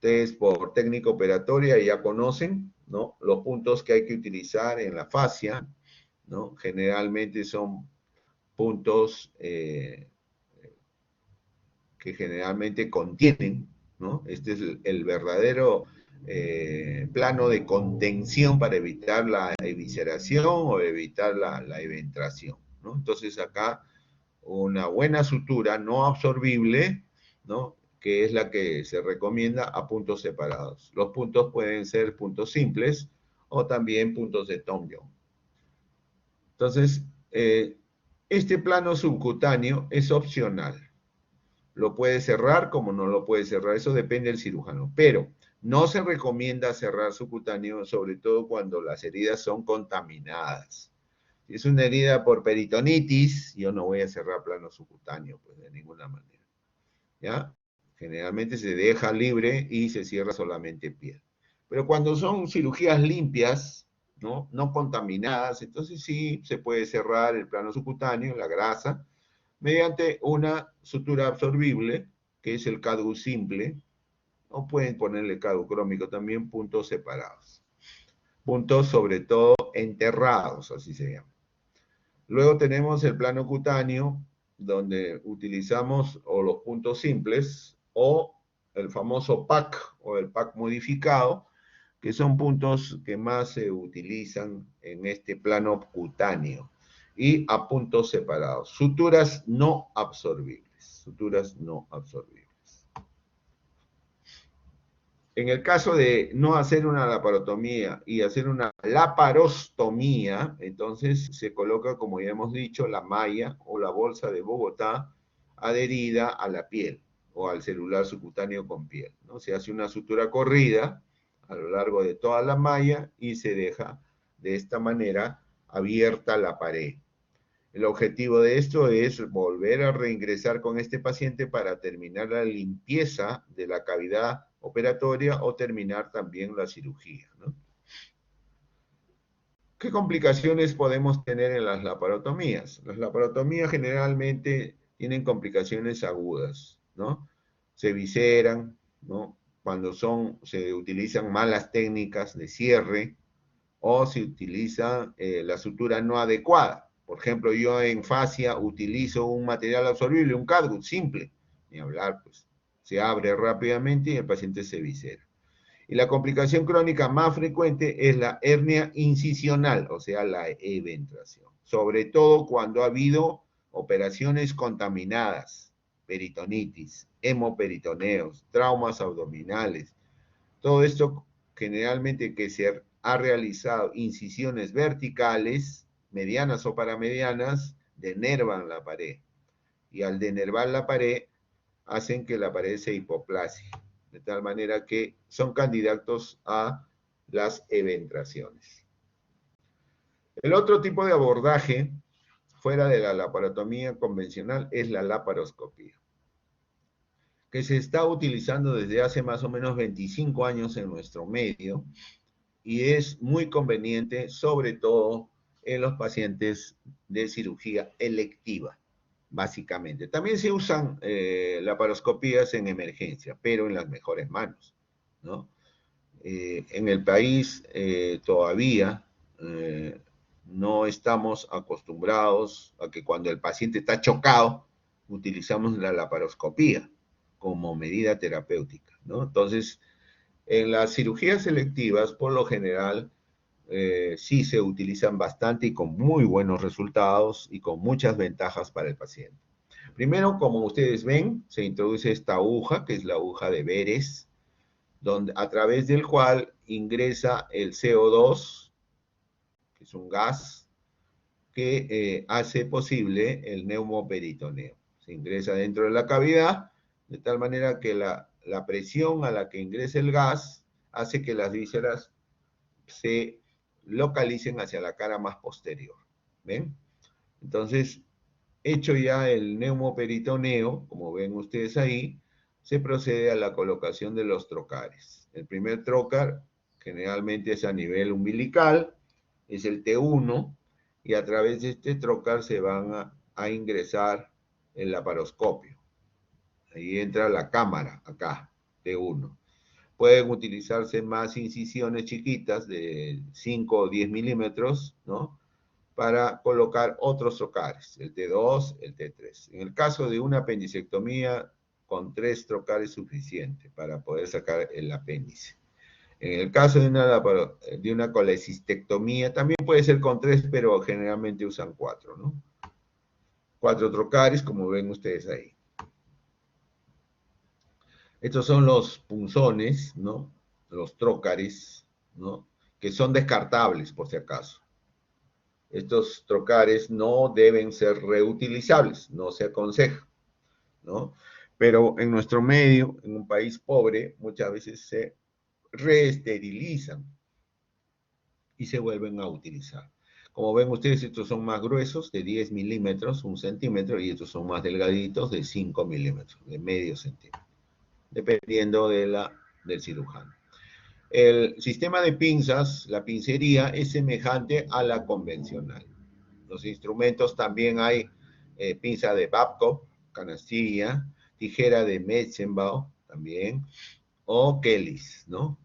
Ustedes por técnica operatoria ya conocen, ¿no? Los puntos que hay que utilizar en la fascia, ¿no? Generalmente son puntos que generalmente contienen, ¿no? Este es el verdadero plano de contención para evitar la evisceración o evitar la eventración, ¿no? Entonces acá una buena sutura no absorbible, ¿no? Que es la que se recomienda a puntos separados. Los puntos pueden ser puntos simples o también puntos de Tom Young. Entonces, este plano subcutáneo es opcional. Lo puede cerrar como no lo puede cerrar, eso depende del cirujano. Pero no se recomienda cerrar subcutáneo, sobre todo cuando las heridas son contaminadas. Si es una herida por peritonitis, yo no voy a cerrar plano subcutáneo, pues de ninguna manera. ¿Ya? Generalmente se deja libre y se cierra solamente piel. Pero cuando son cirugías limpias, ¿no? No contaminadas, entonces sí se puede cerrar el plano subcutáneo, la grasa, mediante una sutura absorbible, que es el CADU simple, o pueden ponerle CADU crómico también, puntos separados. Puntos sobre todo enterrados, así se llama. Luego tenemos el plano cutáneo, donde utilizamos o los puntos simples o el famoso PAC o el PAC modificado, que son puntos que más se utilizan en este plano cutáneo y a puntos separados. Suturas no absorbibles. Suturas no absorbibles. En el caso de no hacer una laparotomía y hacer una laparostomía, entonces se coloca, como ya hemos dicho, la malla o la bolsa de Bogotá adherida a la piel o al celular subcutáneo con piel, ¿no? Se hace una sutura corrida a lo largo de toda la malla y se deja de esta manera abierta la pared. El objetivo de esto es volver a reingresar con este paciente para terminar la limpieza de la cavidad operatoria o terminar también la cirugía, ¿no? ¿Qué complicaciones podemos tener en las laparotomías? Las laparotomías generalmente tienen complicaciones agudas, ¿no? Se visceran, ¿no? Cuando se utilizan malas técnicas de cierre o se utiliza la sutura no adecuada. Por ejemplo, yo en fascia utilizo un material absorbible, un catgut simple, ni hablar, pues se abre rápidamente y el paciente se viscera. Y la complicación crónica más frecuente es la hernia incisional, o sea, la eventración. Sobre todo cuando ha habido operaciones contaminadas, peritonitis, hemoperitoneos, traumas abdominales. Todo esto generalmente que se ha realizado incisiones verticales, medianas o paramedianas, denervan la pared. Y al denervar la pared, hacen que la pared se hipoplasie, de tal manera que son candidatos a las eventraciones. El otro tipo de abordaje, fuera de la laparotomía convencional, es la laparoscopía, que se está utilizando desde hace más o menos 25 años en nuestro medio y es muy conveniente, sobre todo en los pacientes de cirugía electiva, básicamente. También se usan laparoscopías en emergencia, pero en las mejores manos, ¿no? En el país todavía no estamos acostumbrados a que cuando el paciente está chocado, utilizamos la laparoscopía como medida terapéutica, ¿no? Entonces, en las cirugías selectivas, por lo general, sí se utilizan bastante y con muy buenos resultados y con muchas ventajas para el paciente. Primero, como ustedes ven, se introduce esta aguja, que es la aguja de Beres, donde, a través del cual ingresa el CO2, que es un gas, que hace posible el neumoperitoneo. Se ingresa dentro de la cavidad, de tal manera que la presión a la que ingresa el gas hace que las vísceras se localicen hacia la cara más posterior. ¿Ven? Entonces, hecho ya el neumoperitoneo, como ven ustedes ahí, se procede a la colocación de los trocares. El primer trocar generalmente es a nivel umbilical, es el T1, y a través de este trocar se van a ingresar el laparoscopio. Ahí entra la cámara, acá, T1. Pueden utilizarse más incisiones chiquitas de 5 o 10 milímetros, ¿no? Para colocar otros trocares, el T2, el T3. En el caso de una apendicectomía, con 3 trocares es suficiente para poder sacar el apéndice. En el caso de una colecistectomía, también puede ser con 3, pero generalmente usan 4, ¿no? 4 trocares, como ven ustedes ahí. Estos son los punzones, ¿no? Los trócares, ¿no? Que son descartables, por si acaso. Estos trocares no deben ser reutilizables, no se aconseja, ¿no? Pero en nuestro medio, en un país pobre, muchas veces se reesterilizan y se vuelven a utilizar. Como ven ustedes, estos son más gruesos, de 10 milímetros, 1 centímetro, y estos son más delgaditos, de 5 milímetros, de medio centímetro, dependiendo del cirujano. El sistema de pinzas, la pincería, es semejante a la convencional. Los instrumentos también hay pinza de Babcock, canastilla, tijera de Metzenbau también, o Kellys, ¿no?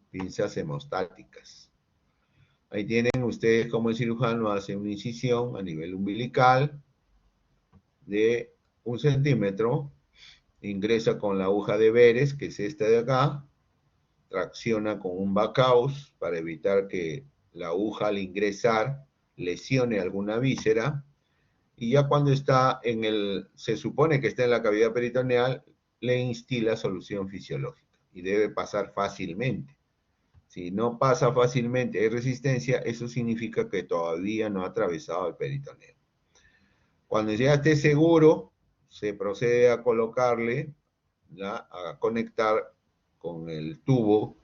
Pinzas hemostáticas. Ahí tienen ustedes cómo el cirujano hace una incisión a nivel umbilical de 1 centímetro ingresa con la aguja de Veres, que es esta de acá, tracciona con un Backaus para evitar que la aguja al ingresar lesione alguna víscera, y ya cuando está se supone que está en la cavidad peritoneal, le instila solución fisiológica y debe pasar fácilmente. Si no pasa fácilmente, hay resistencia, eso significa que todavía no ha atravesado el peritoneo. Cuando ya esté seguro, se procede a colocarle, a conectar con el tubo,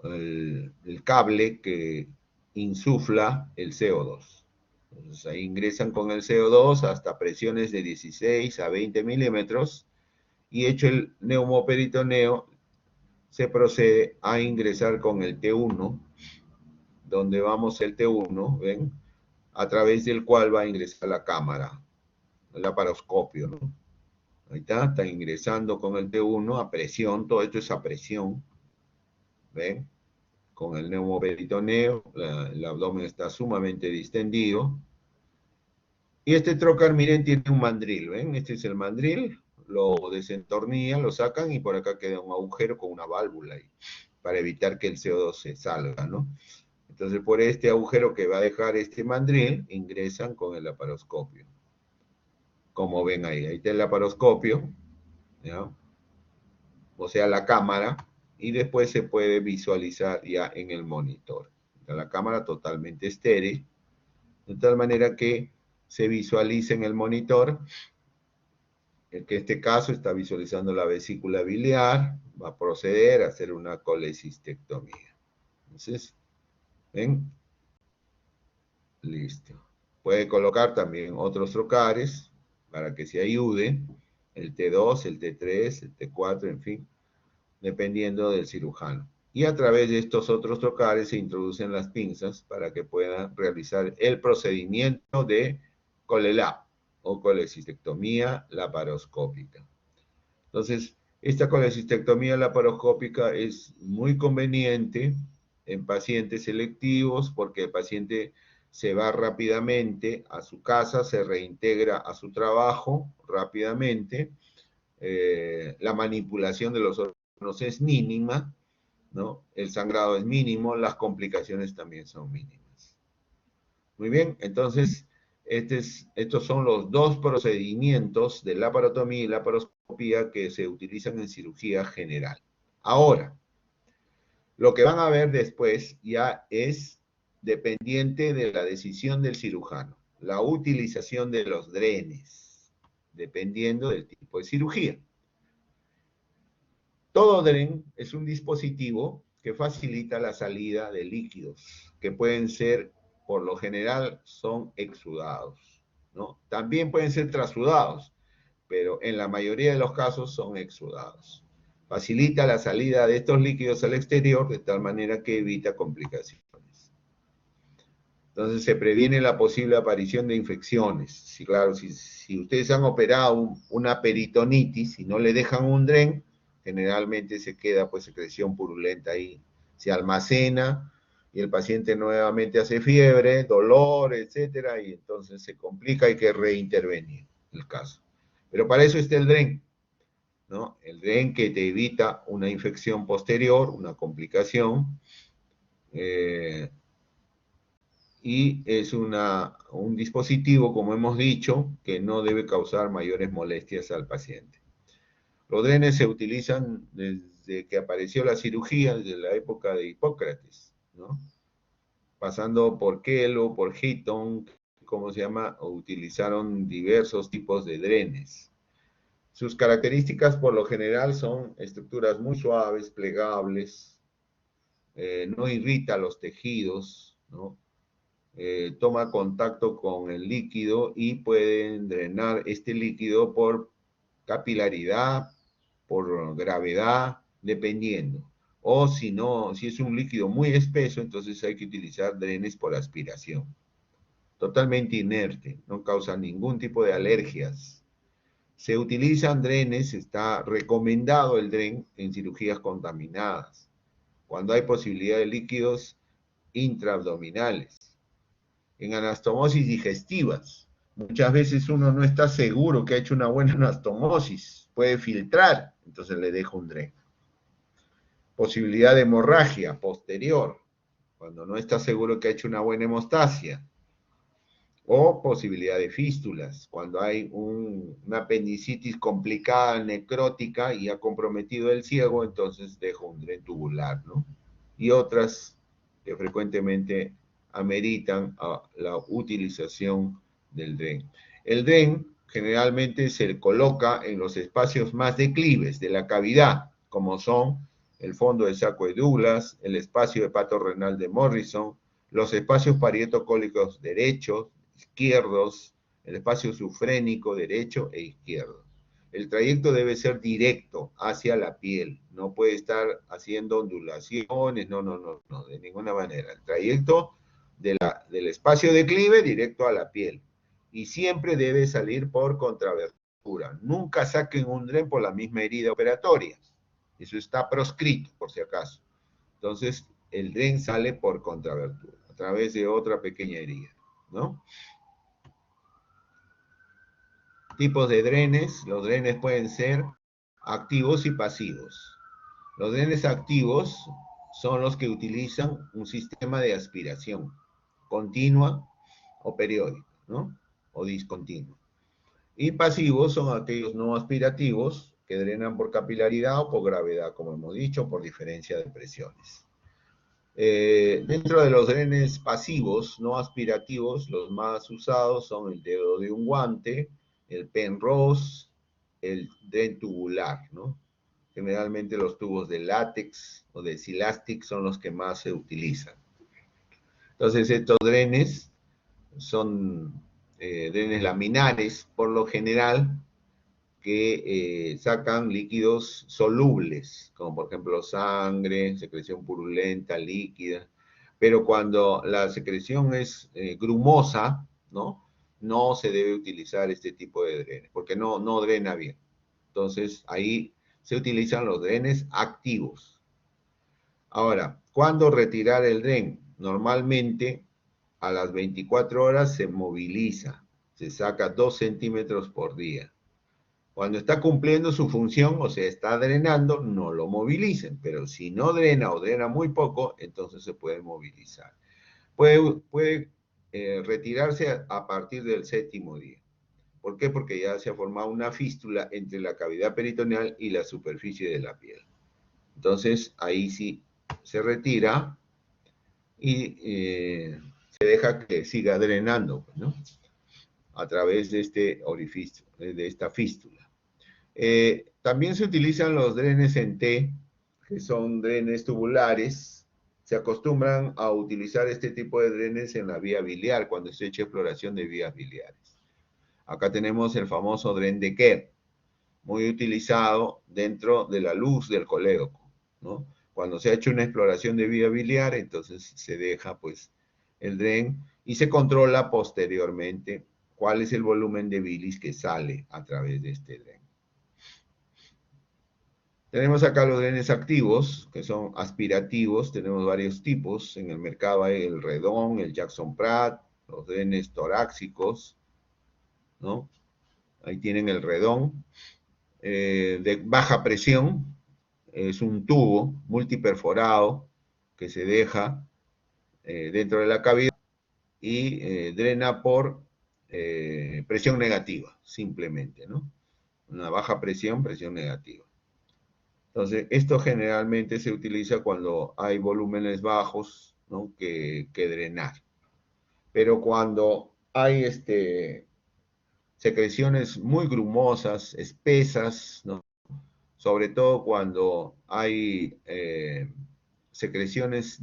el cable que insufla el CO2. Entonces ahí ingresan con el CO2 hasta presiones de 16 a 20 milímetros y hecho el neumoperitoneo, se procede a ingresar con el T1, donde vamos el T1, ¿ven? A través del cual va a ingresar la cámara, el laparoscopio, ¿no? Ahí está ingresando con el T1 a presión, todo esto es a presión, ¿ven? Con el neumoperitoneo, el abdomen está sumamente distendido. Y este trocar, miren, tiene un mandril, ¿ven? Este es el mandril, lo desentornillan, lo sacan y por acá queda un agujero con una válvula ahí, para evitar que el CO2 se salga, ¿no? Entonces, por este agujero que va a dejar este mandril, ingresan con el laparoscopio. Como ven ahí, ahí está el laparoscopio, ¿ya? O sea, la cámara, y después se puede visualizar ya en el monitor. La cámara totalmente estéril, de tal manera que se visualiza en el monitor, que en este caso está visualizando la vesícula biliar, va a proceder a hacer una colecistectomía. Entonces, ¿ven? Listo. Puede colocar también otros trocares para que se ayude, el T2, el T3, el T4, en fin, dependiendo del cirujano. Y a través de estos otros trocares se introducen las pinzas para que puedan realizar el procedimiento de COLELAP o colecistectomía laparoscópica. Entonces, esta colecistectomía laparoscópica es muy conveniente en pacientes selectivos porque el paciente se va rápidamente a su casa, se reintegra a su trabajo rápidamente, la manipulación de los órganos es mínima, ¿no? El sangrado es mínimo, las complicaciones también son mínimas. Muy bien, entonces estos son los dos procedimientos de laparotomía y laparoscopía que se utilizan en cirugía general. Ahora, lo que van a ver después ya es dependiente de la decisión del cirujano, la utilización de los drenes, dependiendo del tipo de cirugía. Todo dren es un dispositivo que facilita la salida de líquidos, que pueden ser, por lo general, son exudados, ¿no? También pueden ser trasudados, pero en la mayoría de los casos son exudados. Facilita la salida de estos líquidos al exterior de tal manera que evita complicaciones. Entonces se previene la posible aparición de infecciones. Sí, claro, si ustedes han operado una peritonitis y no le dejan un dren, generalmente se queda pues secreción purulenta ahí, se almacena y el paciente nuevamente hace fiebre, dolor, etcétera, y entonces se complica, hay que reintervenir el caso. Pero para eso está el dren, ¿no? El dren que te evita una infección posterior, una complicación, y es un dispositivo, como hemos dicho, que no debe causar mayores molestias al paciente. Los drenes se utilizan desde que apareció la cirugía, desde la época de Hipócrates, ¿no? Pasando por Kelo, por Heaton, ¿cómo se llama? Utilizaron diversos tipos de drenes. Sus características por lo general son estructuras muy suaves, plegables, no irrita los tejidos, ¿no? Toma contacto con el líquido y pueden drenar este líquido por capilaridad, por gravedad, dependiendo. O si no, si es un líquido muy espeso, entonces hay que utilizar drenes por aspiración. Totalmente inerte, no causa ningún tipo de alergias. Se utilizan drenes, está recomendado el dren en cirugías contaminadas, cuando hay posibilidad de líquidos intraabdominales, en anastomosis digestivas. Muchas veces uno no está seguro que ha hecho una buena anastomosis, puede filtrar, entonces le dejo un DREN. Posibilidad de hemorragia posterior, cuando no está seguro que ha hecho una buena hemostasia. O posibilidad de fístulas, cuando hay una apendicitis complicada, necrótica y ha comprometido el ciego, entonces dejo un DREN tubular, ¿no? Y otras que frecuentemente ameritan la utilización del DREN. El DREN generalmente se coloca en los espacios más declives de la cavidad, como son el fondo del saco de Douglas, el espacio hepatorrenal de Morrison, los espacios parietocólicos derechos, izquierdos, el espacio sufrénico derecho e izquierdo. El trayecto debe ser directo hacia la piel, no puede estar haciendo ondulaciones, no, de ninguna manera. El trayecto del espacio declive directo a la piel y siempre debe salir por contrabertura. Nunca saquen un DREN por la misma herida operatoria. Eso está proscrito, por si acaso. Entonces, el DREN sale por contrabertura, a través de otra pequeña herida, ¿no? Tipos de drenes. Los drenes pueden ser activos y pasivos. Los drenes activos son los que utilizan un sistema de aspiración continua o periódica, ¿no? O discontinua. Y pasivos son aquellos no aspirativos que drenan por capilaridad o por gravedad, como hemos dicho, por diferencia de presiones. Dentro de los drenes pasivos, no aspirativos, los más usados son el dedo de un guante, el Penrose, el dren tubular, ¿no? Generalmente los tubos de látex o de Silastic son los que más se utilizan. Entonces estos drenes son drenes laminares, por lo general, que sacan líquidos solubles, como por ejemplo sangre, secreción purulenta, líquida, pero cuando la secreción es grumosa, ¿no? No se debe utilizar este tipo de drenes, porque no drena bien. Entonces, ahí se utilizan los drenes activos. Ahora, ¿cuándo retirar el dren? Normalmente, a las 24 horas se moviliza, se saca 2 centímetros por día. Cuando está cumpliendo su función, o sea, está drenando, no lo movilicen, pero si no drena o drena muy poco, entonces se puede movilizar. Puede retirarse a partir del 7º día. ¿Por qué? Porque ya se ha formado una fístula entre la cavidad peritoneal y la superficie de la piel. Entonces, ahí sí se retira y se deja que siga drenando, ¿no? A través de este orificio, de esta fístula. También se utilizan los drenes en T, que son drenes tubulares. Se acostumbran a utilizar este tipo de drenes en la vía biliar, cuando se echa exploración de vías biliares. Acá tenemos el famoso dren de Kerr, muy utilizado dentro de la luz del colédoco, ¿no? Cuando se ha hecho una exploración de vía biliar, entonces se deja pues el dren y se controla posteriormente cuál es el volumen de bilis que sale a través de este dren. Tenemos acá los drenes activos, que son aspirativos, tenemos varios tipos. En el mercado hay el Redón, el Jackson Pratt, los drenes torácicos, ¿no? Ahí tienen el Redón. De baja presión, es un tubo multiperforado que se deja dentro de la cavidad y drena por presión negativa, simplemente, ¿no? Una baja presión, presión negativa. Entonces, esto generalmente se utiliza cuando hay volúmenes bajos, ¿no? que drenar. Pero cuando hay secreciones muy grumosas, espesas, ¿no? Sobre todo cuando hay secreciones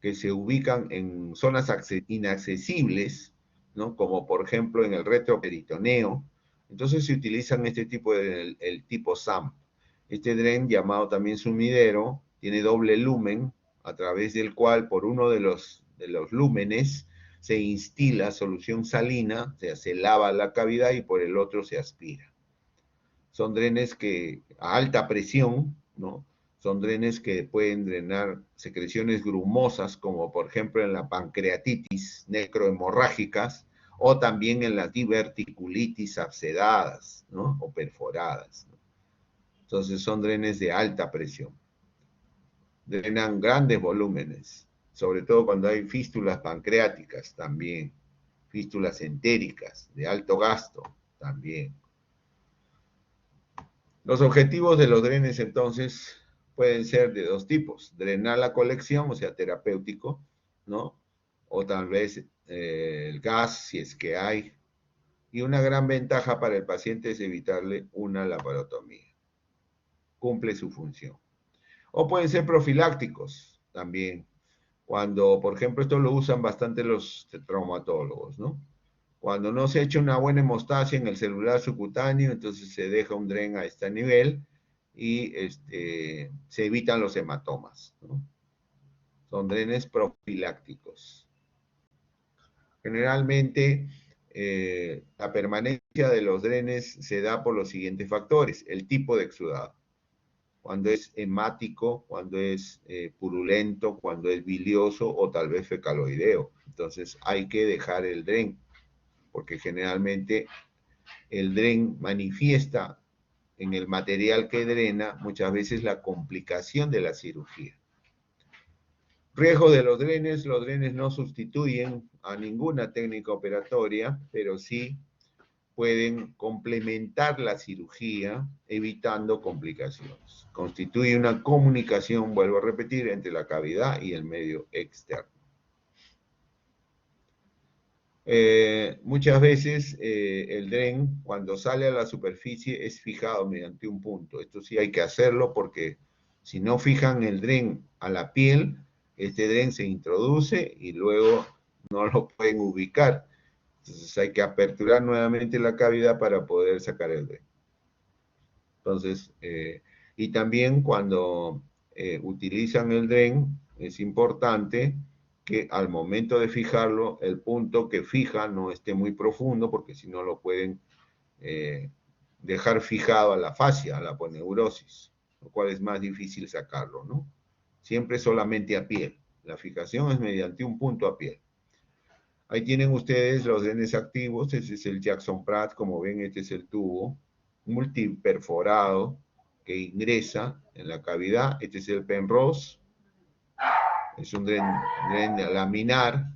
que se ubican en zonas inaccesibles, ¿no? Como por ejemplo en el retroperitoneo, entonces se utilizan este tipo el tipo SAM. Este dren, llamado también sumidero, tiene doble lumen, a través del cual por uno de los lúmenes se instila solución salina, o sea, se lava la cavidad y por el otro se aspira. Son drenes que a alta presión, ¿no? Son drenes que pueden drenar secreciones grumosas, como por ejemplo en la pancreatitis necrohemorrágicas, o también en las diverticulitis abscedadas, ¿no? O perforadas, ¿no? Entonces son drenes de alta presión. Drenan grandes volúmenes, sobre todo cuando hay fístulas pancreáticas también, fístulas entéricas de alto gasto también. Los objetivos de los drenes entonces pueden ser de dos tipos: drenar la colección, o sea, terapéutico, ¿no? O tal vez el gas, si es que hay. Y una gran ventaja para el paciente es evitarle una laparotomía. Cumple su función. O pueden ser profilácticos también, cuando, por ejemplo, esto lo usan bastante los traumatólogos, ¿no? Cuando no se ha hecho una buena hemostasia en el celular subcutáneo, entonces se deja un dren a este nivel y se evitan los hematomas, ¿no? Son drenes profilácticos. Generalmente, la permanencia de los drenes se da por los siguientes factores: el tipo de exudado, cuando es hemático, cuando es purulento, cuando es bilioso o tal vez fecaloideo. Entonces hay que dejar el dren, porque generalmente el dren manifiesta en el material que drena muchas veces la complicación de la cirugía. Riesgo de los drenes no sustituyen a ninguna técnica operatoria, pero sí pueden complementar la cirugía evitando complicaciones. Constituye una comunicación, vuelvo a repetir, entre la cavidad y el medio externo. Muchas veces el dren, cuando sale a la superficie, es fijado mediante un punto. Esto sí hay que hacerlo, porque si no fijan el dren a la piel, este dren se introduce y luego no lo pueden ubicar. Entonces hay que aperturar nuevamente la cavidad para poder sacar el dren. Entonces, y también cuando utilizan el dren, es importante que al momento de fijarlo, el punto que fija no esté muy profundo, porque si no lo pueden dejar fijado a la fascia, a la aponeurosis, lo cual es más difícil sacarlo, ¿no? Siempre solamente a piel. La fijación es mediante un punto a piel. Ahí tienen ustedes los drenes activos. Ese es el Jackson Pratt. Como ven, este es el tubo multiperforado que ingresa en la cavidad. Este es el Penrose. Es un dren laminar.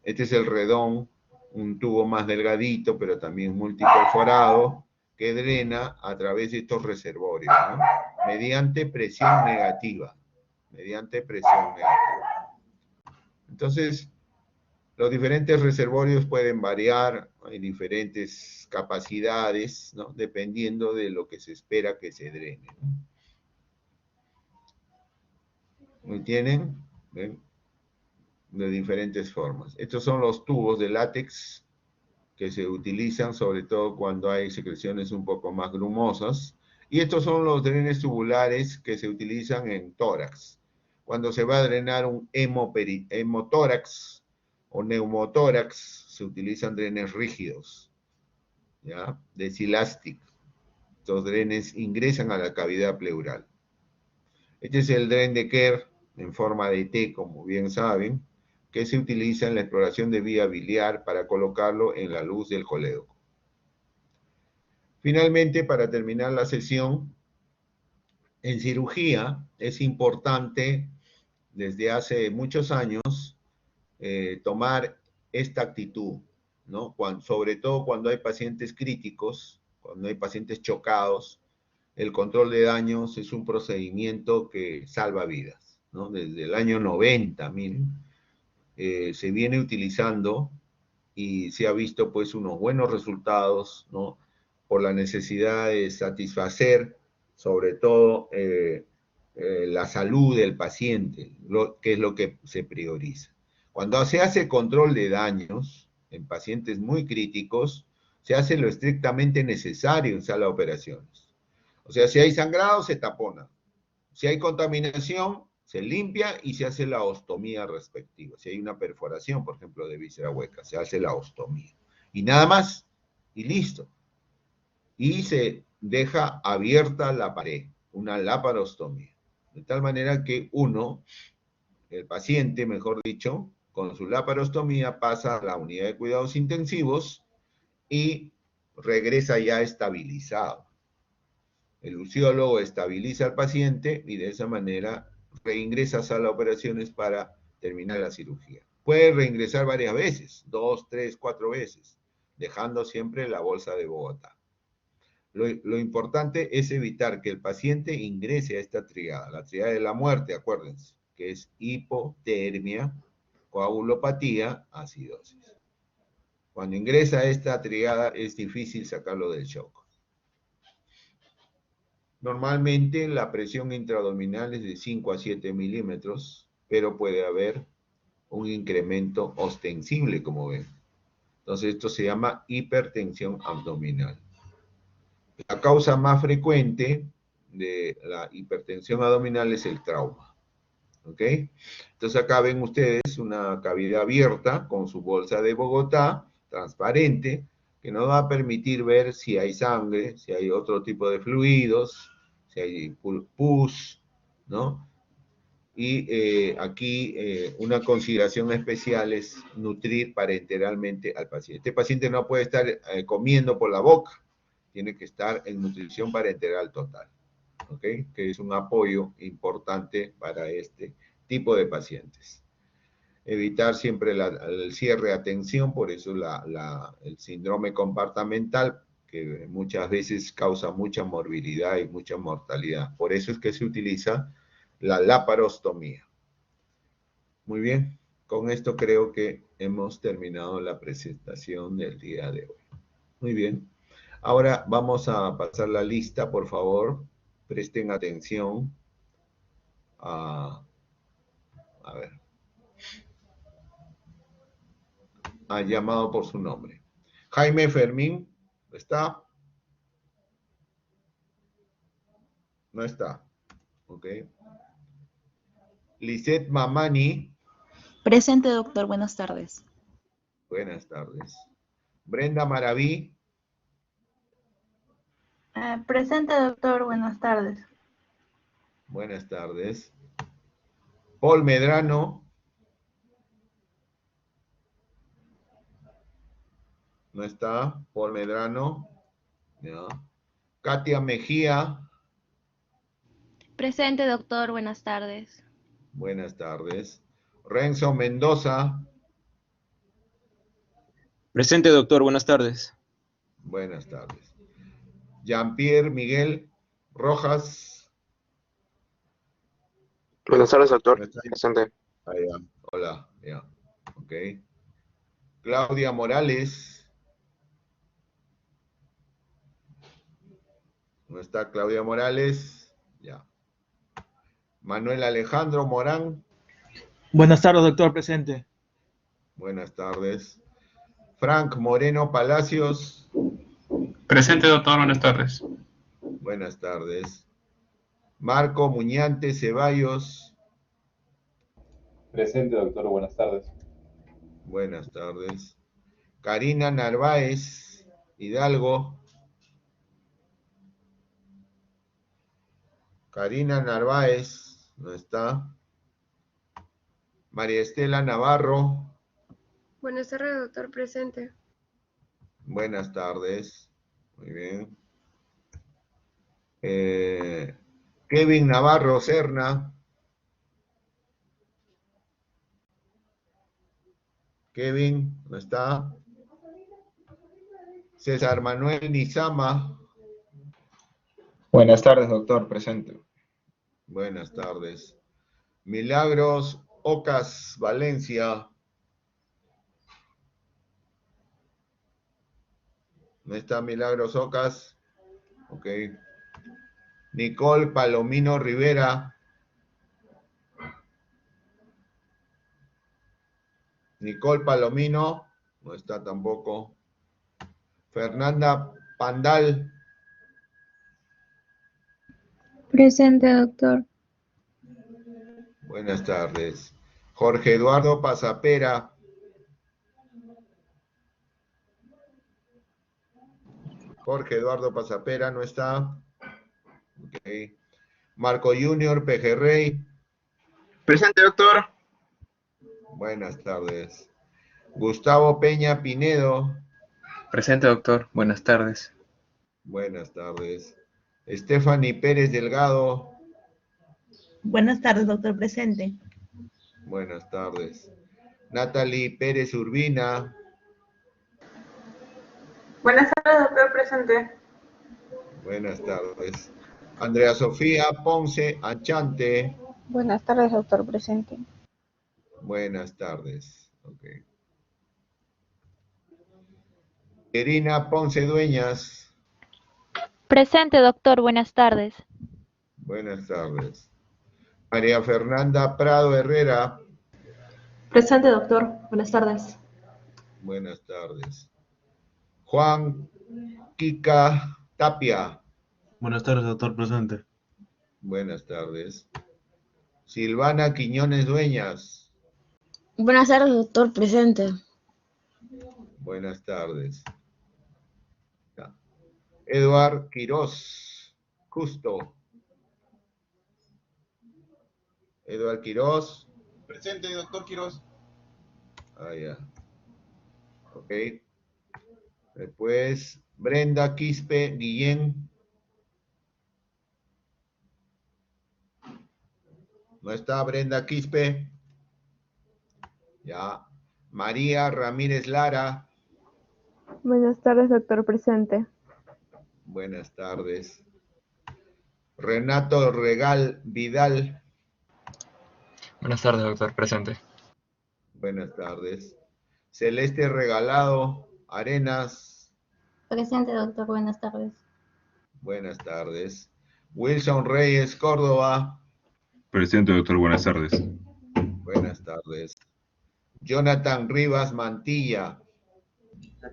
Este es el Redón, un tubo más delgadito, pero también multiperforado, que drena a través de estos reservorios, ¿no? Mediante presión negativa. Entonces, los diferentes reservorios pueden variar, hay diferentes capacidades, ¿no? Dependiendo de lo que se espera que se drene, ¿no? ¿Me tienen? ¿Ven? De diferentes formas. Estos son los tubos de látex que se utilizan sobre todo cuando hay secreciones un poco más grumosas. Y estos son los drenes tubulares que se utilizan en tórax. Cuando se va a drenar un hemotórax o neumotórax, se utilizan drenes rígidos, ¿ya? De Silastic. Estos drenes ingresan a la cavidad pleural. Este es el dren de Kerr en forma de T, como bien saben, que se utiliza en la exploración de vía biliar para colocarlo en la luz del colédoco. Finalmente, para terminar la sesión, en cirugía es importante desde hace muchos años tomar esta actitud, ¿no? Sobre todo cuando hay pacientes críticos, cuando hay pacientes chocados. El control de daños es un procedimiento que salva vidas, ¿no? Desde el año 90, miren, se viene utilizando y se ha visto pues unos buenos resultados, ¿no? Por la necesidad de satisfacer sobre todo la salud del paciente, que es lo que se prioriza. Cuando se hace control de daños en pacientes muy críticos, se hace lo estrictamente necesario en sala de operaciones. O sea, si hay sangrado, se tapona. Si hay contaminación, se limpia y se hace la ostomía respectiva. Si hay una perforación, por ejemplo, de víscera hueca, se hace la ostomía. Y nada más, y listo. Y se deja abierta la pared, una laparostomía. De tal manera que uno, el paciente, mejor dicho, con su laparostomía pasa a la unidad de cuidados intensivos y regresa ya estabilizado. El luciólogo estabiliza al paciente y de esa manera reingresa a sala de operaciones para terminar la cirugía. Puede reingresar varias veces, 2, 3, 4 veces, dejando siempre la bolsa de Bogotá. Lo importante es evitar que el paciente ingrese a esta triada, la triada de la muerte, acuérdense, que es hipotermia, coagulopatía, acidosis. Cuando ingresa a esta triada es difícil sacarlo del shock. Normalmente la presión intraabdominal es de 5 a 7 milímetros, pero puede haber un incremento ostensible, como ven. Entonces esto se llama hipertensión abdominal. La causa más frecuente de la hipertensión abdominal es el trauma. ¿Ok? Entonces acá ven ustedes una cavidad abierta con su bolsa de Bogotá, transparente, que nos va a permitir ver si hay sangre, si hay otro tipo de fluidos, si hay pus, ¿no? Y aquí una consideración especial es nutrir parenteralmente al paciente. Este paciente no puede estar comiendo por la boca, tiene que estar en nutrición parenteral total, ¿ok? Que es un apoyo importante para este tipo de pacientes. Evitar siempre el cierre de atención, por eso el síndrome compartamental, que muchas veces causa mucha morbilidad y mucha mortalidad. Por eso es que se utiliza la laparostomía. Muy bien, con esto creo que hemos terminado la presentación del día de hoy. Muy bien. Ahora vamos a pasar la lista, por favor. Presten atención. A ver. Ha llamado por su nombre. Jaime Fermín, ¿está? No está. Ok. Lisette Mamani. Presente, doctor. Buenas tardes. Buenas tardes. Brenda Maraví. Presente, doctor. Buenas tardes. Buenas tardes. Paul Medrano. No está. Paul Medrano. Ya. Katia Mejía. Presente, doctor. Buenas tardes. Buenas tardes. Renzo Mendoza. Presente, doctor. Buenas tardes. Buenas tardes. Jean-Pierre Miguel Rojas. Buenas tardes, doctor. ¿No está ahí? Presente. Ahí va. Hola. Ya. Ok. Claudia Morales. ¿No está Claudia Morales? Ya. Manuel Alejandro Morán. Buenas tardes, doctor. Presente. Buenas tardes. Frank Moreno Palacios. Presente, doctor. Buenas tardes. Buenas tardes. Marco Muñante Ceballos. Presente, doctor. Buenas tardes. Buenas tardes. Karina Narváez Hidalgo. Karina Narváez, no está. María Estela Navarro. Buenas tardes, doctor. Presente. Buenas tardes. Muy bien. Kevin Navarro Serna. Kevin, ¿no está? César Manuel Nizama. Buenas tardes, doctor. Presente. Buenas tardes. Milagros Ocas Valencia. ¿No está Milagros Ocas? Ok. Nicole Palomino Rivera. Nicole Palomino, no está tampoco. Fernanda Pandal. Presente, doctor. Buenas tardes. Jorge Eduardo Pasapera. Jorge Eduardo Pasapera no está. Ok. Marco Junior Pejerrey. Presente, doctor. Buenas tardes. Gustavo Peña Pinedo. Presente, doctor. Buenas tardes. Buenas tardes. Stephanie Pérez Delgado. Buenas tardes, doctor presente. Buenas tardes. Natalie Pérez Urbina. Buenas tardes, doctor presente. Buenas tardes. Andrea Sofía Ponce Achante. Buenas tardes, doctor presente. Buenas tardes. Okay. Irina Ponce Dueñas. Presente, doctor. Buenas tardes. Buenas tardes. María Fernanda Prado Herrera. Presente, doctor. Buenas tardes. Buenas tardes. Juan Kika Tapia. Buenas tardes, doctor presente. Buenas tardes. Silvana Quiñones Dueñas. Buenas tardes, doctor presente. Buenas tardes. Eduard Quirós Justo. Eduard Quirós. Presente, doctor Quirós. Ah, ya. Ok. Después, Brenda Quispe Guillén. ¿No está Brenda Quispe? Ya. María Ramírez Lara. Buenas tardes, doctor presente. Buenas tardes. Renato Regal Vidal. Buenas tardes, doctor presente. Buenas tardes. Celeste Regalado Arenas. Presente, doctor. Buenas tardes. Buenas tardes. Wilson Reyes Córdoba. Presente, doctor. Buenas tardes. Buenas tardes. Jonathan Rivas Mantilla.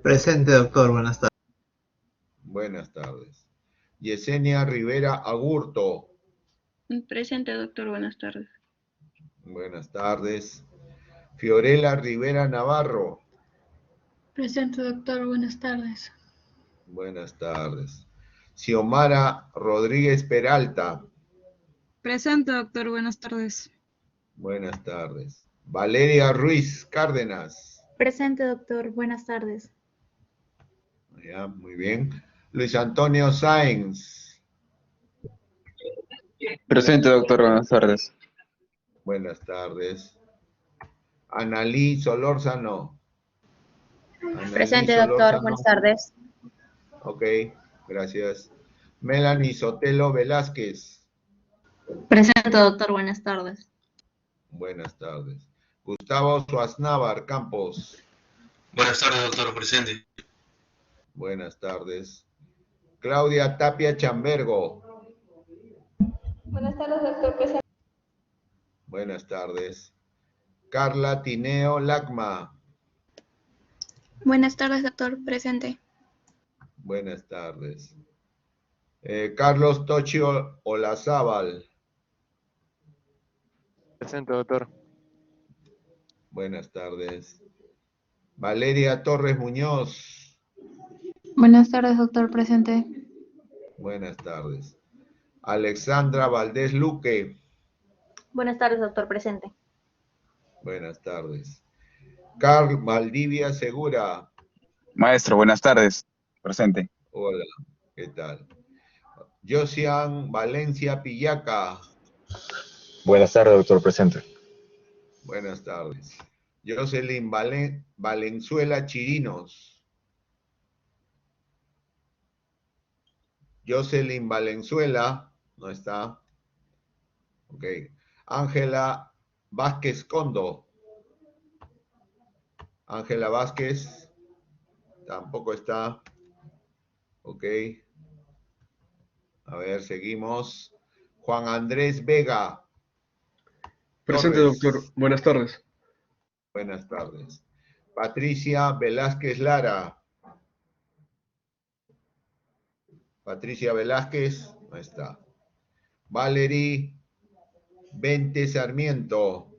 Presente, doctor. Buenas tardes. Buenas tardes. Yesenia Rivera Agurto. Presente, doctor. Buenas tardes. Buenas tardes. Fiorella Rivera Navarro. Presente, doctor. Buenas tardes. Buenas tardes. Xiomara Rodríguez Peralta. Presente, doctor. Buenas tardes. Buenas tardes. Valeria Ruiz Cárdenas. Presente, doctor. Buenas tardes. Ya, muy bien. Luis Antonio Sáenz. Presente, doctor. Buenas tardes. Buenas tardes. Analí Solórzano. Presente, doctor. Buenas tardes. Ok, gracias. Melanie Sotelo Velázquez. Presente, doctor. Buenas tardes. Buenas tardes. Gustavo Suaznávar Campos. Buenas tardes, doctor presente. Buenas tardes. Claudia Tapia Chambergo. Buenas tardes, doctor presente. Buenas tardes. Carla Tineo Lacma. Buenas tardes, doctor presente. Buenas tardes. Carlos Tochio Olazábal. Presente, doctor. Buenas tardes. Valeria Torres Muñoz. Buenas tardes, doctor presente. Buenas tardes. Alexandra Valdés Luque. Buenas tardes, doctor presente. Buenas tardes. Carl Valdivia Segura. Maestro, buenas tardes. Presente. Hola, ¿qué tal? Josian Valencia Pillaca. Buenas tardes, doctor presente. Buenas tardes. Jocelyn Valenzuela Chirinos. Jocelyn Valenzuela, no está. Ok. Ángela Vázquez Condo. Ángela Vázquez, tampoco está. Ok. A ver, seguimos. Juan Andrés Vega. Presente, Torres. doctor. Buenas tardes. Buenas tardes. Patricia Velázquez Lara. Patricia Velázquez, no está. Valerie Vente Sarmiento.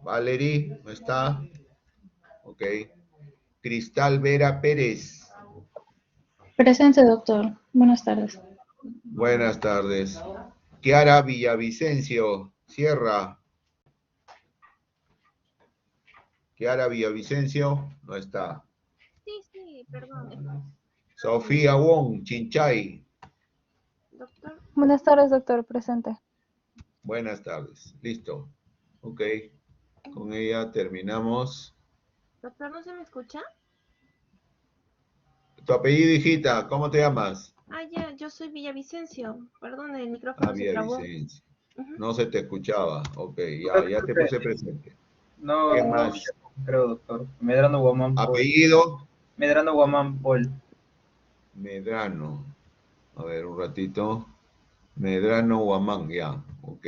Valerie, no está. Ok. Cristal Vera Pérez. Presente, doctor. Buenas tardes. Buenas tardes. Kiara Villavicencio Sierra. Kiara Villavicencio, no está. Sí, perdón. Sofía Wong, Chinchay. Buenas tardes, doctor. Presente. Buenas tardes. Listo. Ok. Con ella terminamos. Doctor, ¿no se me escucha? Tu apellido, hijita, ¿cómo te llamas? Ah, ya, yo soy Villavicencio. Perdón, el micrófono se trabó. Villavicencio. No se te escuchaba. Ok, ya te puse presente. No, ¿Qué más? creo, doctor. Medrano Guamán. ¿Apellido? Medrano Guamán Paul. Medrano. A ver, un ratito. Medrano Guamán, ya. Ok.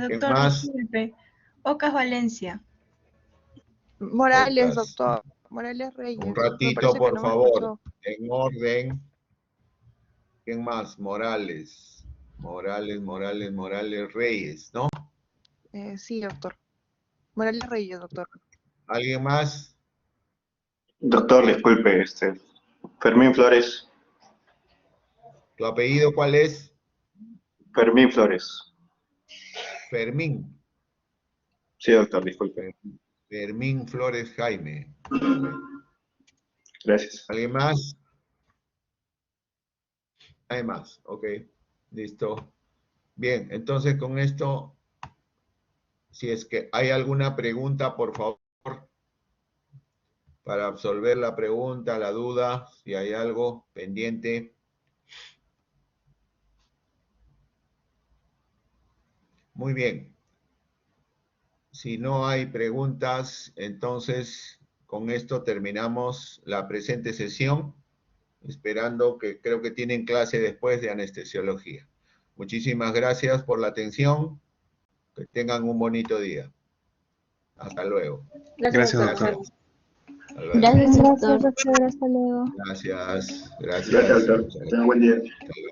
Doctor, más? disculpe. Ocas Valencia. Morales, Ocas. doctor. Morales Reyes. Un Me ratito, parece que por no me favor. escuchó. En orden. ¿Quién más? Morales. Morales Reyes, ¿no? Sí, doctor. Morales Reyes, doctor. ¿Alguien más? Doctor, disculpe, Fermín Flores. ¿Tu apellido cuál es? Fermín Flores. Fermín. Sí, doctor, disculpe. Fermín Flores Jaime. Gracias. ¿Alguien más? Hay más, ok. Listo. Bien, entonces con esto, si es que hay alguna pregunta, por favor, para absolver la pregunta, la duda, si hay algo pendiente. Muy bien. Si no hay preguntas, entonces con esto terminamos la presente sesión, esperando que creo que tienen clase después de anestesiología. Muchísimas gracias por la atención. Que tengan un bonito día. Hasta luego. Gracias, doctor. Hasta luego. Gracias, doctor. Hasta luego. Gracias. Gracias, doctor. Tenga buen día. Hasta luego.